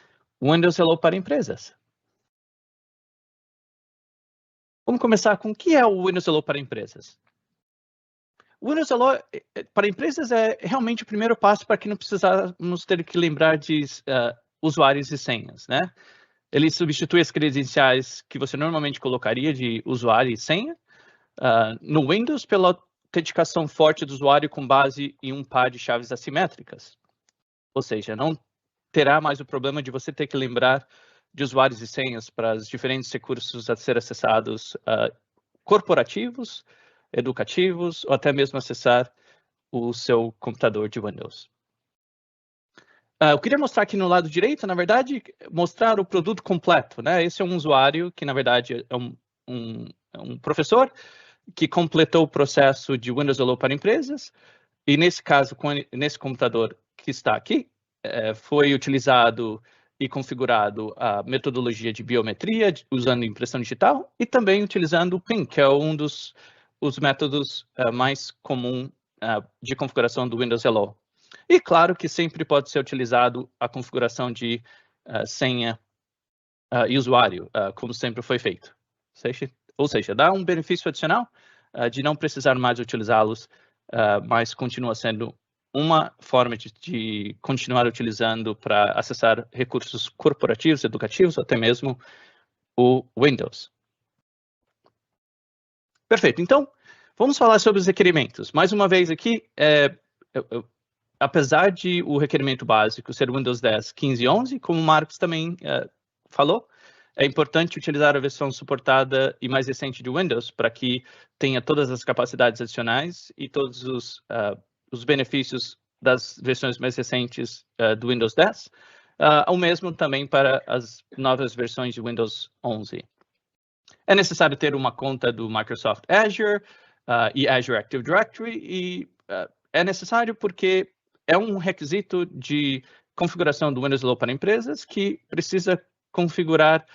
Windows Hello para empresas. Vamos começar com o que é o Windows Hello para empresas. O Windows Hello para empresas é realmente o primeiro passo para que não precisamos ter que lembrar de usuários e senhas, né? Ele substitui as credenciais que você normalmente colocaria de usuário e senha no Windows pela autenticação forte do usuário com base em um par de chaves assimétricas. Ou seja, não terá mais o problema de você ter que lembrar de usuários e senhas para os diferentes recursos a ser acessados corporativos, educativos ou até mesmo acessar o seu computador de Windows. Eu queria mostrar aqui no lado direito, na verdade, mostrar o produto completo, né? Esse é um usuário que, na verdade, é um professor que completou o processo de Windows Hello para empresas e, nesse caso, nesse computador que está aqui, foi utilizado e configurado a metodologia de biometria usando impressão digital e também utilizando o PIN, que é um dos métodos mais comuns de configuração do Windows Hello. E claro que sempre pode ser utilizado a configuração de senha e usuário, como sempre foi feito. Ou seja, dá um benefício adicional de não precisar mais utilizá-los, mas continua sendo uma forma de continuar utilizando para acessar recursos corporativos, educativos, ou até mesmo o Windows. Perfeito. Então, vamos falar sobre os requerimentos. Mais uma vez aqui, apesar de o requerimento básico ser Windows 10, 15 e 11, como o Marcos também falou, é importante utilizar a versão suportada e mais recente de Windows para que tenha todas as capacidades adicionais e todos os benefícios das versões mais recentes do Windows 10. o mesmo também para as novas versões de Windows 11. É necessário ter uma conta do Microsoft Azure e Azure Active Directory, e é necessário porque é um requisito de configuração do Windows Hello para empresas que precisa configurar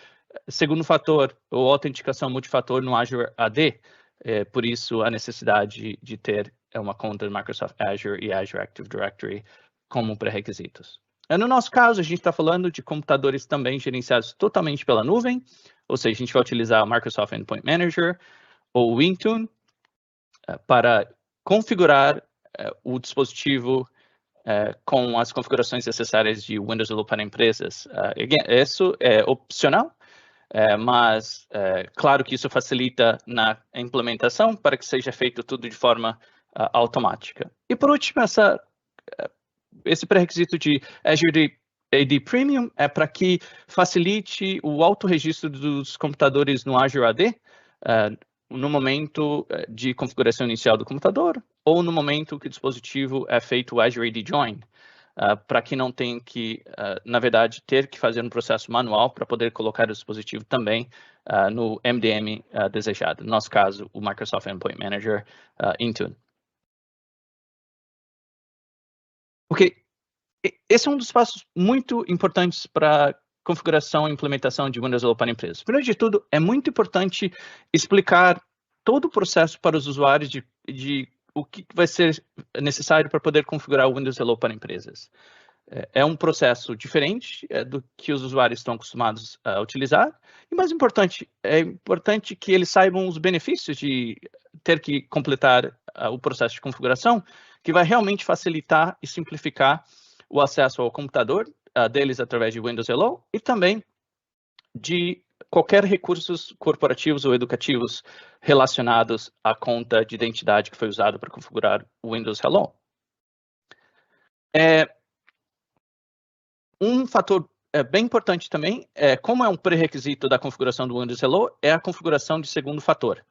segundo fator ou autenticação multifator no Azure AD. Por isso, a necessidade de ter uma conta do Microsoft Azure e Azure Active Directory como pré-requisitos. No nosso caso, a gente está falando de computadores também gerenciados totalmente pela nuvem, ou seja, a gente vai utilizar o Microsoft Endpoint Manager ou o Intune para configurar o dispositivo com as configurações necessárias de Windows Hello para empresas. Isso é opcional, mas claro que isso facilita na implementação para que seja feito tudo de forma automática. E por último, esse pré-requisito de Azure AD Premium é para que facilite o autorregistro dos computadores no Azure AD no momento de configuração inicial do computador ou no momento que o dispositivo é feito o Azure AD Join, para que não tenha que, na verdade, ter que fazer um processo manual para poder colocar o dispositivo também no MDM desejado. No nosso caso, o Microsoft Endpoint Manager Intune. Ok, esse é um dos passos muito importantes para configuração e implementação de Windows Hello para empresas. Primeiro de tudo, é muito importante explicar todo o processo para os usuários de o que vai ser necessário para poder configurar o Windows Hello para empresas. É um processo diferente do que os usuários estão acostumados a utilizar. E mais importante, é importante que eles saibam os benefícios de ter que completar o processo de configuração, que vai realmente facilitar e simplificar o acesso ao computador deles através de Windows Hello e também de qualquer recursos corporativos ou educativos relacionados à conta de identidade que foi usada para configurar o Windows Hello. Um fator bem importante também, como é um pré-requisito da configuração do Windows Hello, é a configuração de segundo fator.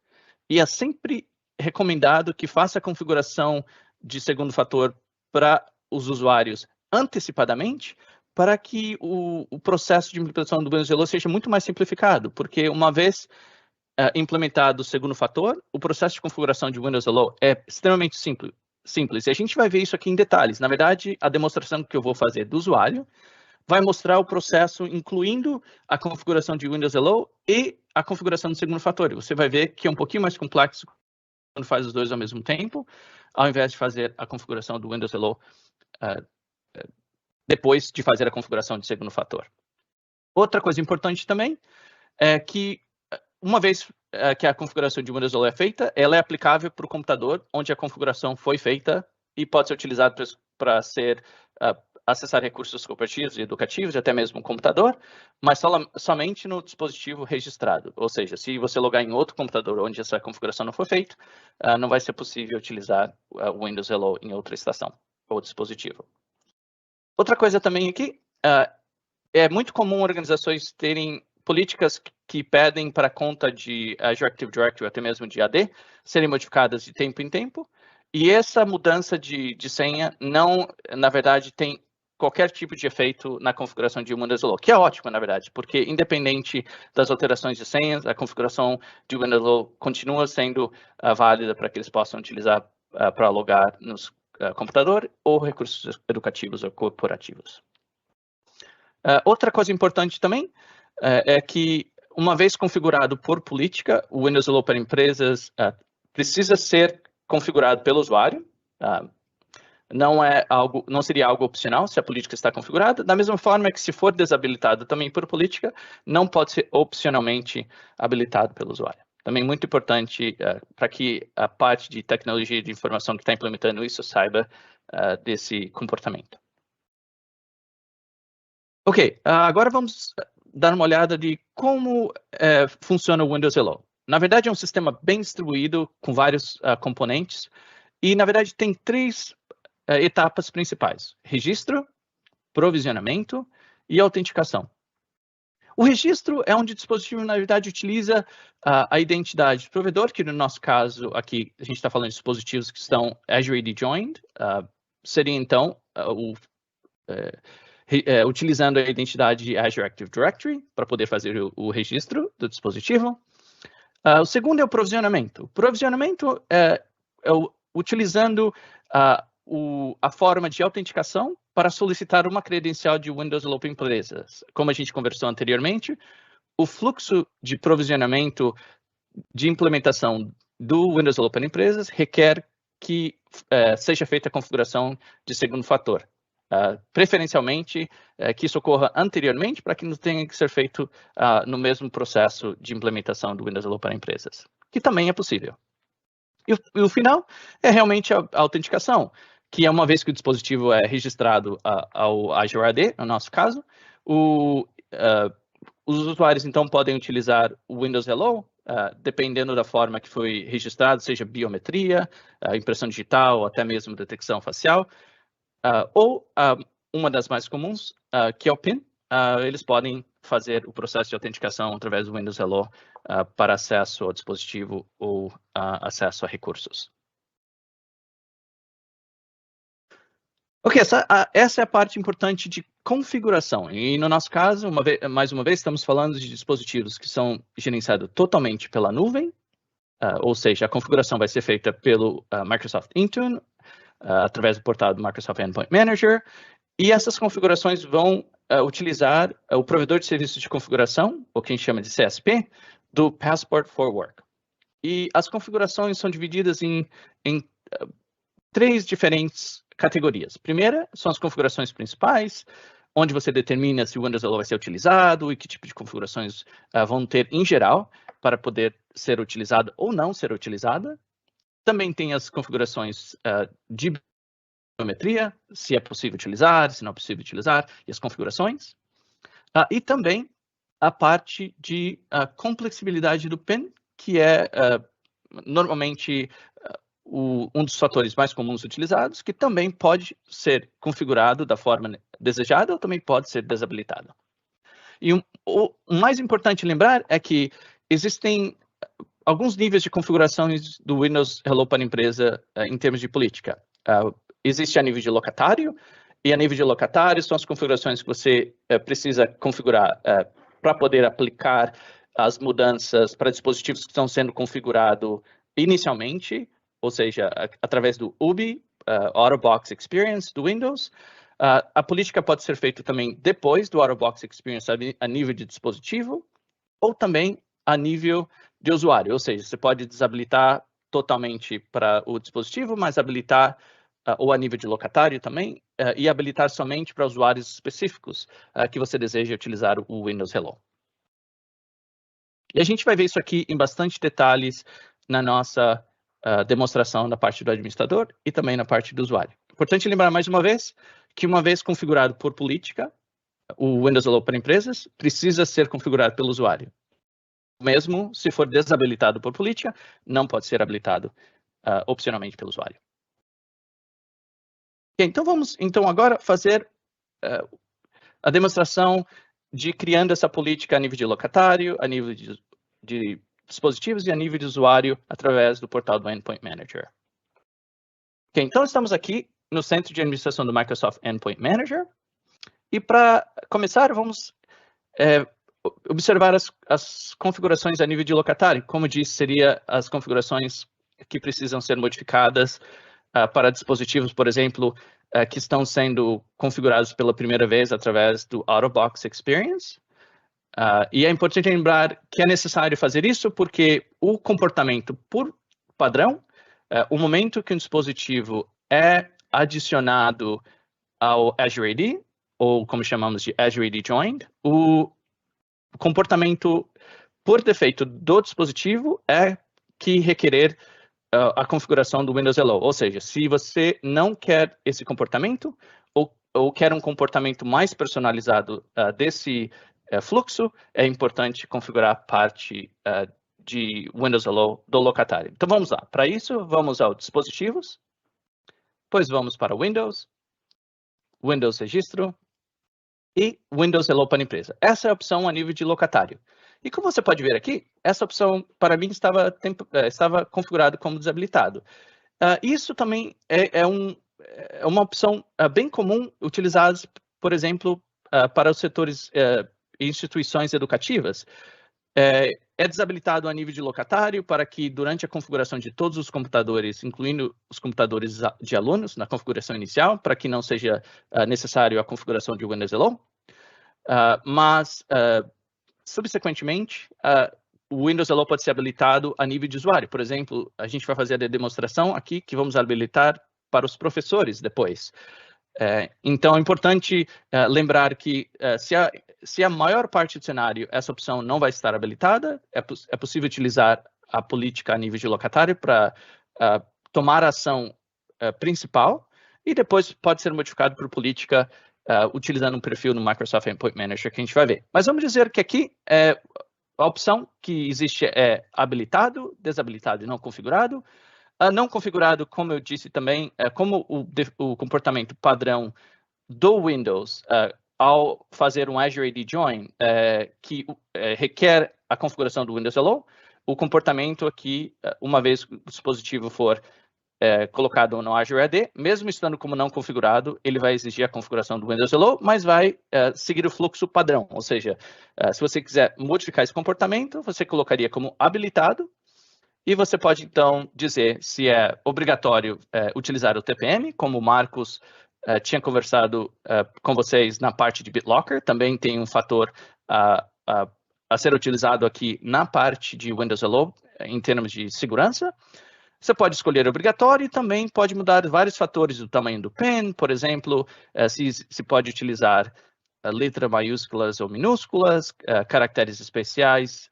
E é sempre recomendado que faça a configuração de segundo fator para os usuários antecipadamente, para que o processo de implementação do Windows Hello seja muito mais simplificado, porque uma vez implementado o segundo fator, o processo de configuração de Windows Hello é extremamente simples. E a gente vai ver isso aqui em detalhes. Na verdade, a demonstração que eu vou fazer do usuário vai mostrar o processo incluindo a configuração de Windows Hello e a configuração do segundo fator. Você vai ver que é um pouquinho mais complexo quando faz os dois ao mesmo tempo, ao invés de fazer a configuração do Windows Hello depois de fazer a configuração de segundo fator. Outra coisa importante também é que, uma vez que a configuração de Windows Hello é feita, ela é aplicável para o computador onde a configuração foi feita e pode ser utilizada para acessar recursos corporativos e educativos, até mesmo o computador, mas somente no dispositivo registrado. Ou seja, se você logar em outro computador onde essa configuração não for feita, não vai ser possível utilizar o Windows Hello em outra estação ou dispositivo. Outra coisa também aqui, é muito comum organizações terem políticas que pedem para a conta de Azure Active Directory, até mesmo de AD, serem modificadas de tempo em tempo, e essa mudança de senha não, na verdade, tem qualquer tipo de efeito na configuração de Windows Hello, que é ótimo, na verdade, porque independente das alterações de senhas, a configuração de Windows Hello continua sendo válida para que eles possam utilizar para logar nos computador ou recursos educativos ou corporativos. Outra coisa importante também é que, uma vez configurado por política, o Windows Hello para empresas precisa ser configurado pelo usuário. Não seria algo opcional se a política está configurada. Da mesma forma que, se for desabilitado também por política, não pode ser opcionalmente habilitado pelo usuário. Também muito importante para que a parte de tecnologia de informação que está implementando isso saiba desse comportamento. Ok, agora vamos dar uma olhada de como funciona o Windows Hello. Na verdade, é um sistema bem distribuído, com vários componentes, e, na verdade, tem três etapas principais: registro, provisionamento e autenticação. O registro é onde o dispositivo, na verdade, utiliza a identidade do provedor, que no nosso caso aqui, a gente está falando de dispositivos que estão Azure AD Joined, seria então o utilizando a identidade de Azure Active Directory para poder fazer o registro do dispositivo. O segundo é o provisionamento. O provisionamento é utilizando a forma de autenticação para solicitar uma credencial de Windows Hello para empresas. Como a gente conversou anteriormente, o fluxo de provisionamento de implementação do Windows Hello para empresas requer que seja feita a configuração de segundo fator. Preferencialmente, que isso ocorra anteriormente, para que não tenha que ser feito no mesmo processo de implementação do Windows Hello para empresas, que também é possível. E o final é realmente a autenticação, que é uma vez que o dispositivo é registrado ao Azure AD, no nosso caso, os usuários, então, podem utilizar o Windows Hello, dependendo da forma que foi registrado, seja biometria, impressão digital, ou até mesmo detecção facial, ou uma das mais comuns, que é o PIN, eles podem fazer o processo de autenticação através do Windows Hello para acesso ao dispositivo ou acesso a recursos. Ok, essa é a parte importante de configuração. E no nosso caso, mais uma vez, estamos falando de dispositivos que são gerenciados totalmente pela nuvem, ou seja, a configuração vai ser feita pelo Microsoft Intune, através do portal do Microsoft Endpoint Manager, e essas configurações vão utilizar o provedor de serviços de configuração, ou que a gente chama de CSP, do Passport for Work. E as configurações são divididas em 3 diferentes categorias. Primeira são as configurações principais, onde você determina se o Windows Hello vai ser utilizado e que tipo de configurações vão ter em geral para poder ser utilizada ou não ser utilizada. Também tem as configurações de biometria, se é possível utilizar, se não é possível utilizar, e as configurações. E também a parte de complexibilidade do PIN, que é normalmente um dos fatores mais comuns utilizados, que também pode ser configurado da forma desejada ou também pode ser desabilitado. E o mais importante lembrar é que existem alguns níveis de configurações do Windows Hello para empresa em termos de política. Existe a nível de locatário, e a nível de locatário são as configurações que você precisa configurar para poder aplicar as mudanças para dispositivos que estão sendo configurados inicialmente, ou seja, através do UBI, Out-of-Box Experience do Windows. A política pode ser feita também depois do Out-of-Box Experience a nível de dispositivo, ou também a nível de usuário, ou seja, você pode desabilitar totalmente para o dispositivo, mas habilitar, ou a nível de locatário também, e habilitar somente para usuários específicos que você deseja utilizar o Windows Hello. E a gente vai ver isso aqui em bastante detalhes na nossa demonstração na parte do administrador e também na parte do usuário. Importante lembrar mais uma vez que uma vez configurado por política, o Windows Hello para empresas precisa ser configurado pelo usuário. Mesmo se for desabilitado por política, não pode ser habilitado opcionalmente pelo usuário. Então vamos agora fazer a demonstração de criando essa política a nível de locatário, a nível de dispositivos e a nível de usuário através do portal do Endpoint Manager. Okay, então estamos aqui no centro de administração do Microsoft Endpoint Manager e para começar vamos observar as configurações a nível de locatário. Como disse, seria as configurações que precisam ser modificadas para dispositivos, por exemplo, que estão sendo configurados pela primeira vez através do Out-of-Box Experience. E é importante lembrar que é necessário fazer isso porque o comportamento por padrão, o momento que um dispositivo é adicionado ao Azure AD, ou como chamamos de Azure AD Joined, o comportamento por defeito do dispositivo é que requerer a configuração do Windows Hello. Ou seja, se você não quer esse comportamento ou quer um comportamento mais personalizado desse fluxo, é importante configurar a parte de Windows Hello do locatário. Então vamos lá. Para isso, vamos ao dispositivos, depois vamos para Windows, Windows Registro e Windows Hello para empresa. Essa é a opção a nível de locatário. E como você pode ver aqui, essa opção, para mim, estava configurado como desabilitado. Isso também é uma opção bem comum utilizada por exemplo, para os setores e instituições educativas. É desabilitado a nível de locatário para que, durante a configuração de todos os computadores, incluindo os computadores de alunos, na configuração inicial, para que não seja necessário a configuração de Windows Hello. Mas, subsequentemente, o Windows Hello pode ser habilitado a nível de usuário. Por exemplo, a gente vai fazer a demonstração aqui, que vamos habilitar para os professores depois. Então, é importante lembrar que se a maior parte do cenário essa opção não vai estar habilitada, é possível utilizar a política a nível de locatário para tomar a ação principal e depois pode ser modificado por política utilizando um perfil no Microsoft Endpoint Manager que a gente vai ver. Mas vamos dizer que aqui a opção que existe é habilitado, desabilitado e não configurado. Não configurado, como eu disse também, como o comportamento padrão do Windows ao fazer um Azure AD Join, que requer a configuração do Windows Hello, o comportamento aqui, uma vez o dispositivo for colocado no Azure AD, mesmo estando como não configurado, ele vai exigir a configuração do Windows Hello, mas vai seguir o fluxo padrão, ou seja, se você quiser modificar esse comportamento, você colocaria como habilitado. E você pode, então, dizer se é obrigatório utilizar o TPM, como o Marcos tinha conversado com vocês na parte de BitLocker. Também tem um fator a ser utilizado aqui na parte de Windows Hello, em termos de segurança. Você pode escolher obrigatório e também pode mudar vários fatores do tamanho do pen, por exemplo, se pode utilizar letras maiúsculas ou minúsculas, caracteres especiais,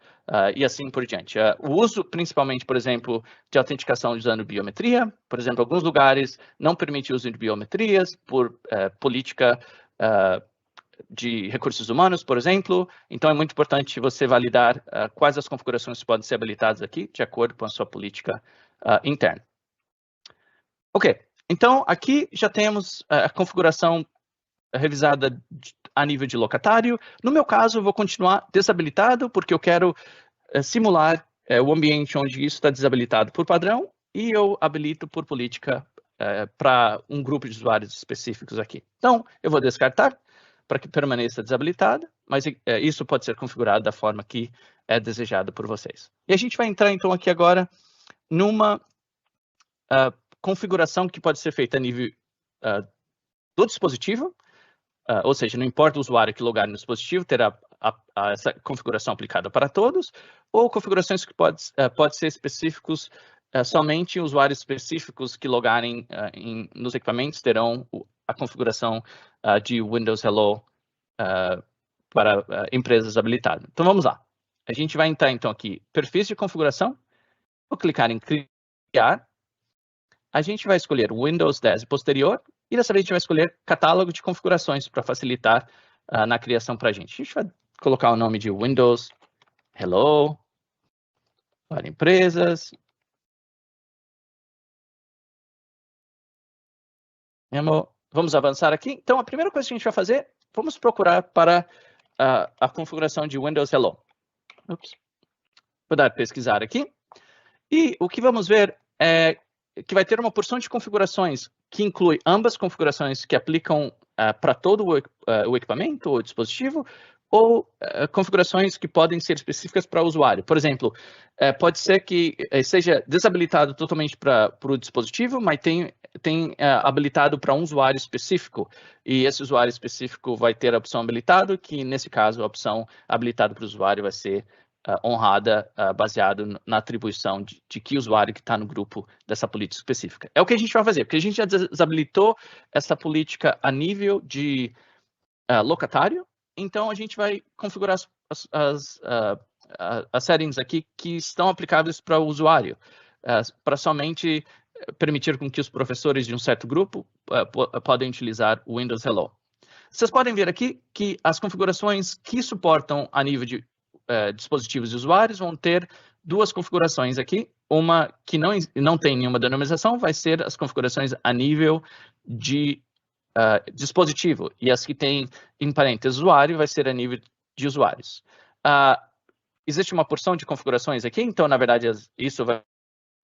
e assim por diante. O uso, principalmente, por exemplo, de autenticação usando biometria. Por exemplo, alguns lugares não permitem o uso de biometrias por política de recursos humanos, por exemplo. Então, é muito importante você validar quais as configurações podem ser habilitadas aqui, de acordo com a sua política interna. Ok, então aqui já temos a configuração revisada a nível de locatário. No meu caso, eu vou continuar desabilitado, porque eu quero simular o ambiente onde isso está desabilitado por padrão, e eu habilito por política para um grupo de usuários específicos aqui. Então, eu vou descartar para que permaneça desabilitado, mas isso pode ser configurado da forma que é desejado por vocês. E a gente vai entrar, então, aqui agora numa configuração que pode ser feita a nível do dispositivo, ou seja, não importa o usuário que logar no dispositivo, terá essa configuração aplicada para todos, ou configurações que pode ser específicos, somente usuários específicos que logarem nos equipamentos terão a configuração de Windows Hello para empresas habilitadas. Então, vamos lá. A gente vai entrar, então, aqui, perfis de configuração, vou clicar em criar, a gente vai escolher Windows 10 posterior, e dessa vez a gente vai escolher catálogo de configurações para facilitar na criação para a gente. A gente vai colocar o nome de Windows Hello para empresas. Vamos avançar aqui. Então, a primeira coisa que a gente vai fazer, vamos procurar para a configuração de Windows Hello. Vou dar pesquisar aqui. E o que vamos ver é que vai ter uma porção de configurações que inclui ambas configurações que aplicam para todo o equipamento ou dispositivo, ou configurações que podem ser específicas para o usuário. Por exemplo, pode ser que seja desabilitado totalmente para o dispositivo, mas tem habilitado para um usuário específico, e esse usuário específico vai ter a opção habilitado, que nesse caso a opção habilitado para o usuário vai ser honrada, baseado na atribuição de que usuário que está no grupo dessa política específica. É o que a gente vai fazer, porque a gente já desabilitou essa política a nível de locatário, então a gente vai configurar as settings aqui que estão aplicáveis para o usuário, para somente permitir com que os professores de um certo grupo podem utilizar o Windows Hello. Vocês podem ver aqui que as configurações que suportam a nível de dispositivos e usuários vão ter duas configurações aqui. Uma que não tem nenhuma denominação vai ser as configurações a nível de dispositivo, e as que tem em parênteses usuário vai ser a nível de usuários. Existe uma porção de configurações aqui, então na verdade isso vai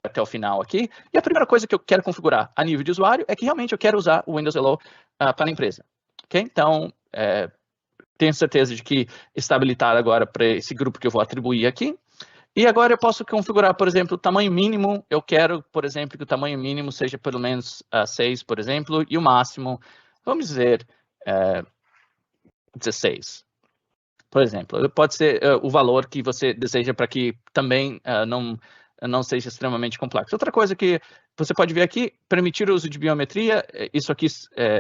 até o final aqui. E a primeira coisa que eu quero configurar a nível de usuário é que realmente eu quero usar o Windows Hello para a empresa. Ok? Então, tenho certeza de que está habilitado agora para esse grupo que eu vou atribuir aqui. E agora eu posso configurar, por exemplo, o tamanho mínimo. Eu quero, por exemplo, que o tamanho mínimo seja pelo menos 6, por exemplo, e o máximo, vamos dizer, 16. Por exemplo, pode ser o valor que você deseja para que também não seja extremamente complexo. Outra coisa que você pode ver aqui, permitir o uso de biometria, isso aqui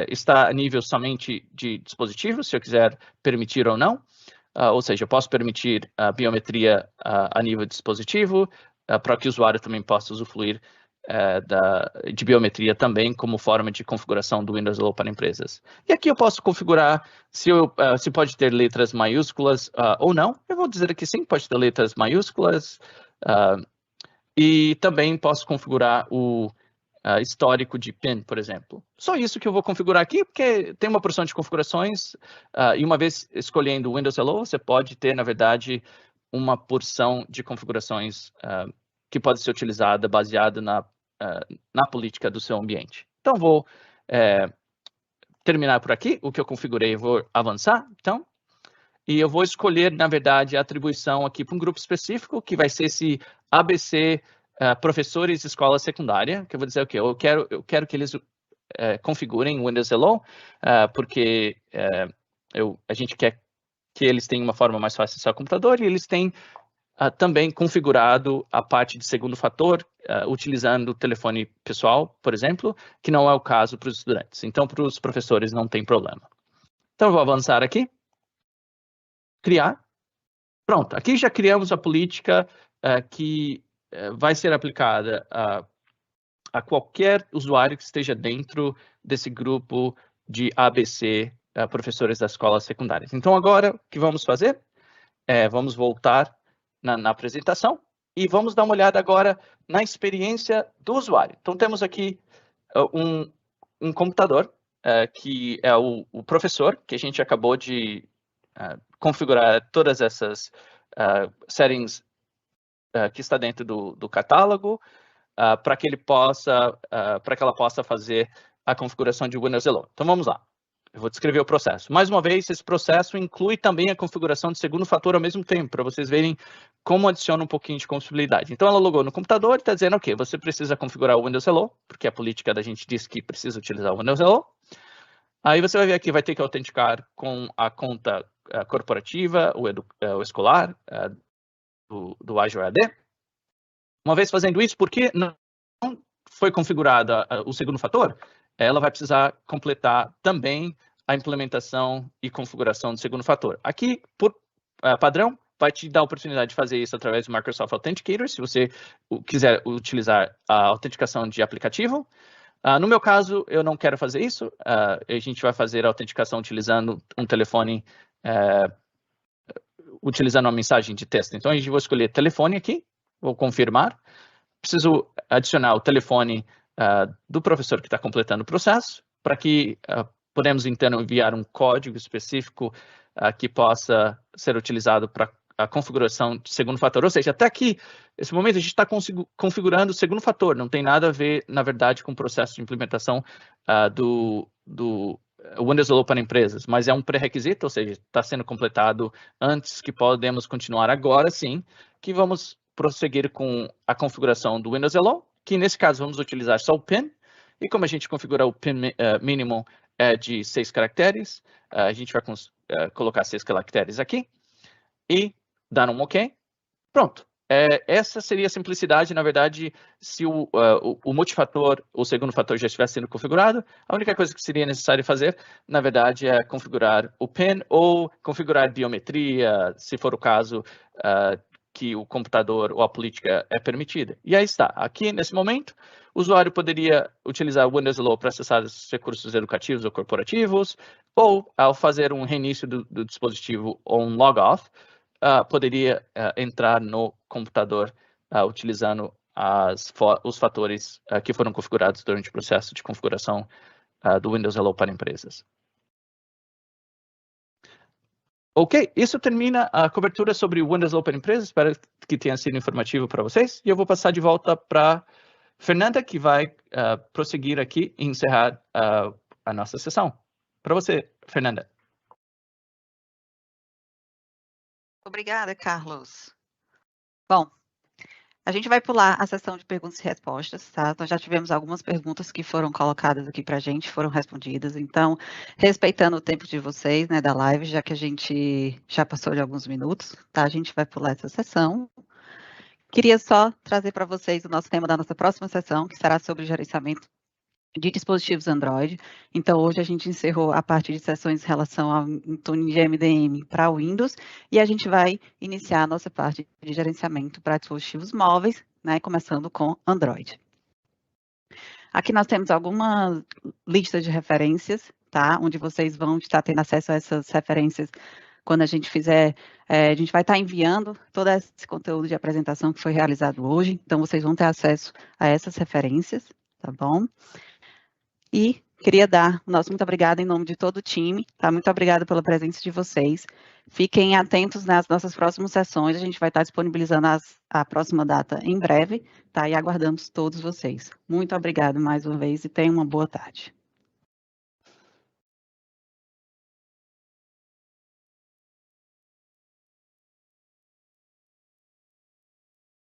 está a nível somente de dispositivo, se eu quiser permitir ou não. Ou seja, eu posso permitir a biometria a nível de dispositivo, para que o usuário também possa usufruir de biometria também como forma de configuração do Windows Hello para empresas. E aqui eu posso configurar se pode ter letras maiúsculas ou não. Eu vou dizer que sim, pode ter letras maiúsculas. E também posso configurar o histórico de PIN, por exemplo. Só isso que eu vou configurar aqui, porque tem uma porção de configurações, e uma vez escolhendo o Windows Hello, você pode ter, na verdade, uma porção de configurações que pode ser utilizada baseada na política do seu ambiente. Então, vou terminar por aqui, o que eu configurei, vou avançar, então, e eu vou escolher, na verdade, a atribuição aqui para um grupo específico, que vai ser esse ABC professores de escola secundária, que eu vou dizer o quê? Eu quero que eles configurem o Windows Hello, porque a gente quer que eles tenham uma forma mais fácil de acessar o computador, e eles têm também configurado a parte de segundo fator, utilizando o telefone pessoal, por exemplo, que não é o caso para os estudantes. Então, para os professores não tem problema. Então, eu vou avançar aqui. Criar. Pronto, aqui já criamos a política que vai ser aplicada a qualquer usuário que esteja dentro desse grupo de ABC, professores das escolas secundárias. Então, agora, o que vamos fazer? Vamos voltar na apresentação e vamos dar uma olhada agora na experiência do usuário. Então, temos aqui um computador, que é o professor, que a gente acabou de configurar todas essas settings que está dentro do catálogo, para que ela possa fazer a configuração de Windows Hello. Então, vamos lá. Eu vou descrever o processo. Mais uma vez, esse processo inclui também a configuração de segundo fator ao mesmo tempo, para vocês verem como adiciona um pouquinho de compatibilidade. Então, ela logou no computador e está dizendo, ok, você precisa configurar o Windows Hello, porque a política da gente diz que precisa utilizar o Windows Hello. Aí você vai ver aqui, vai ter que autenticar com a conta corporativa, o escolar, do Azure AD. Uma vez fazendo isso, porque não foi configurada o segundo fator, ela vai precisar completar também a implementação e configuração do segundo fator. Aqui, por padrão, vai te dar a oportunidade de fazer isso através do Microsoft Authenticator, se você quiser utilizar a autenticação de aplicativo. No meu caso, eu não quero fazer isso. A gente vai fazer a autenticação utilizando um telefone, utilizando uma mensagem de texto. Então, a gente vai escolher telefone aqui, vou confirmar. Preciso adicionar o telefone do professor que está completando o processo, para que podemos, então, enviar um código específico que possa ser utilizado para a configuração de segundo fator. Ou seja, até aqui, nesse momento, a gente está configurando o segundo fator. Não tem nada a ver, na verdade, com o processo de implementação do Windows Hello para empresas, mas é um pré-requisito, ou seja, está sendo completado antes, que podemos continuar agora, sim, que vamos prosseguir com a configuração do Windows Hello, que nesse caso vamos utilizar só o PIN, e como a gente configura o PIN mínimo de 6 caracteres, a gente vai colocar 6 caracteres aqui, e dar um OK. Pronto. Essa seria a simplicidade, na verdade, se o multifator, o segundo fator já estivesse sendo configurado, a única coisa que seria necessário fazer, na verdade, é configurar o PIN ou configurar biometria, se for o caso que o computador ou a política é permitida. E aí está. Aqui, nesse momento, o usuário poderia utilizar o Windows Hello para acessar os recursos educativos ou corporativos, ou, ao fazer um reinício do dispositivo ou um log-off, poderia entrar no computador utilizando os fatores que foram configurados durante o processo de configuração do Windows Hello para empresas. Ok, isso termina a cobertura sobre o Windows Hello para empresas. Espero que tenha sido informativo para vocês. E eu vou passar de volta para Fernanda, que vai prosseguir aqui e encerrar a nossa sessão. Para você, Fernanda. Obrigada, Carlos. Bom, a gente vai pular a sessão de perguntas e respostas, tá? Nós já tivemos algumas perguntas que foram colocadas aqui para a gente, foram respondidas. Então, respeitando o tempo de vocês, né, da live, já que a gente já passou de alguns minutos, tá? A gente vai pular essa sessão. Queria só trazer para vocês o nosso tema da nossa próxima sessão, que será sobre gerenciamento de dispositivos Android. Então, hoje a gente encerrou a parte de sessões em relação ao tuning de MDM para Windows, e a gente vai iniciar a nossa parte de gerenciamento para dispositivos móveis, né, começando com Android. Aqui nós temos alguma lista de referências, tá, onde vocês vão estar tendo acesso a essas referências quando a gente fizer, a gente vai estar enviando todo esse conteúdo de apresentação que foi realizado hoje, então vocês vão ter acesso a essas referências, tá bom? E queria dar o nosso muito obrigado em nome de todo o time, tá? Muito obrigada pela presença de vocês. Fiquem atentos nas nossas próximas sessões, a gente vai estar disponibilizando a próxima data em breve, tá? E aguardamos todos vocês. Muito obrigada mais uma vez e tenham uma boa tarde.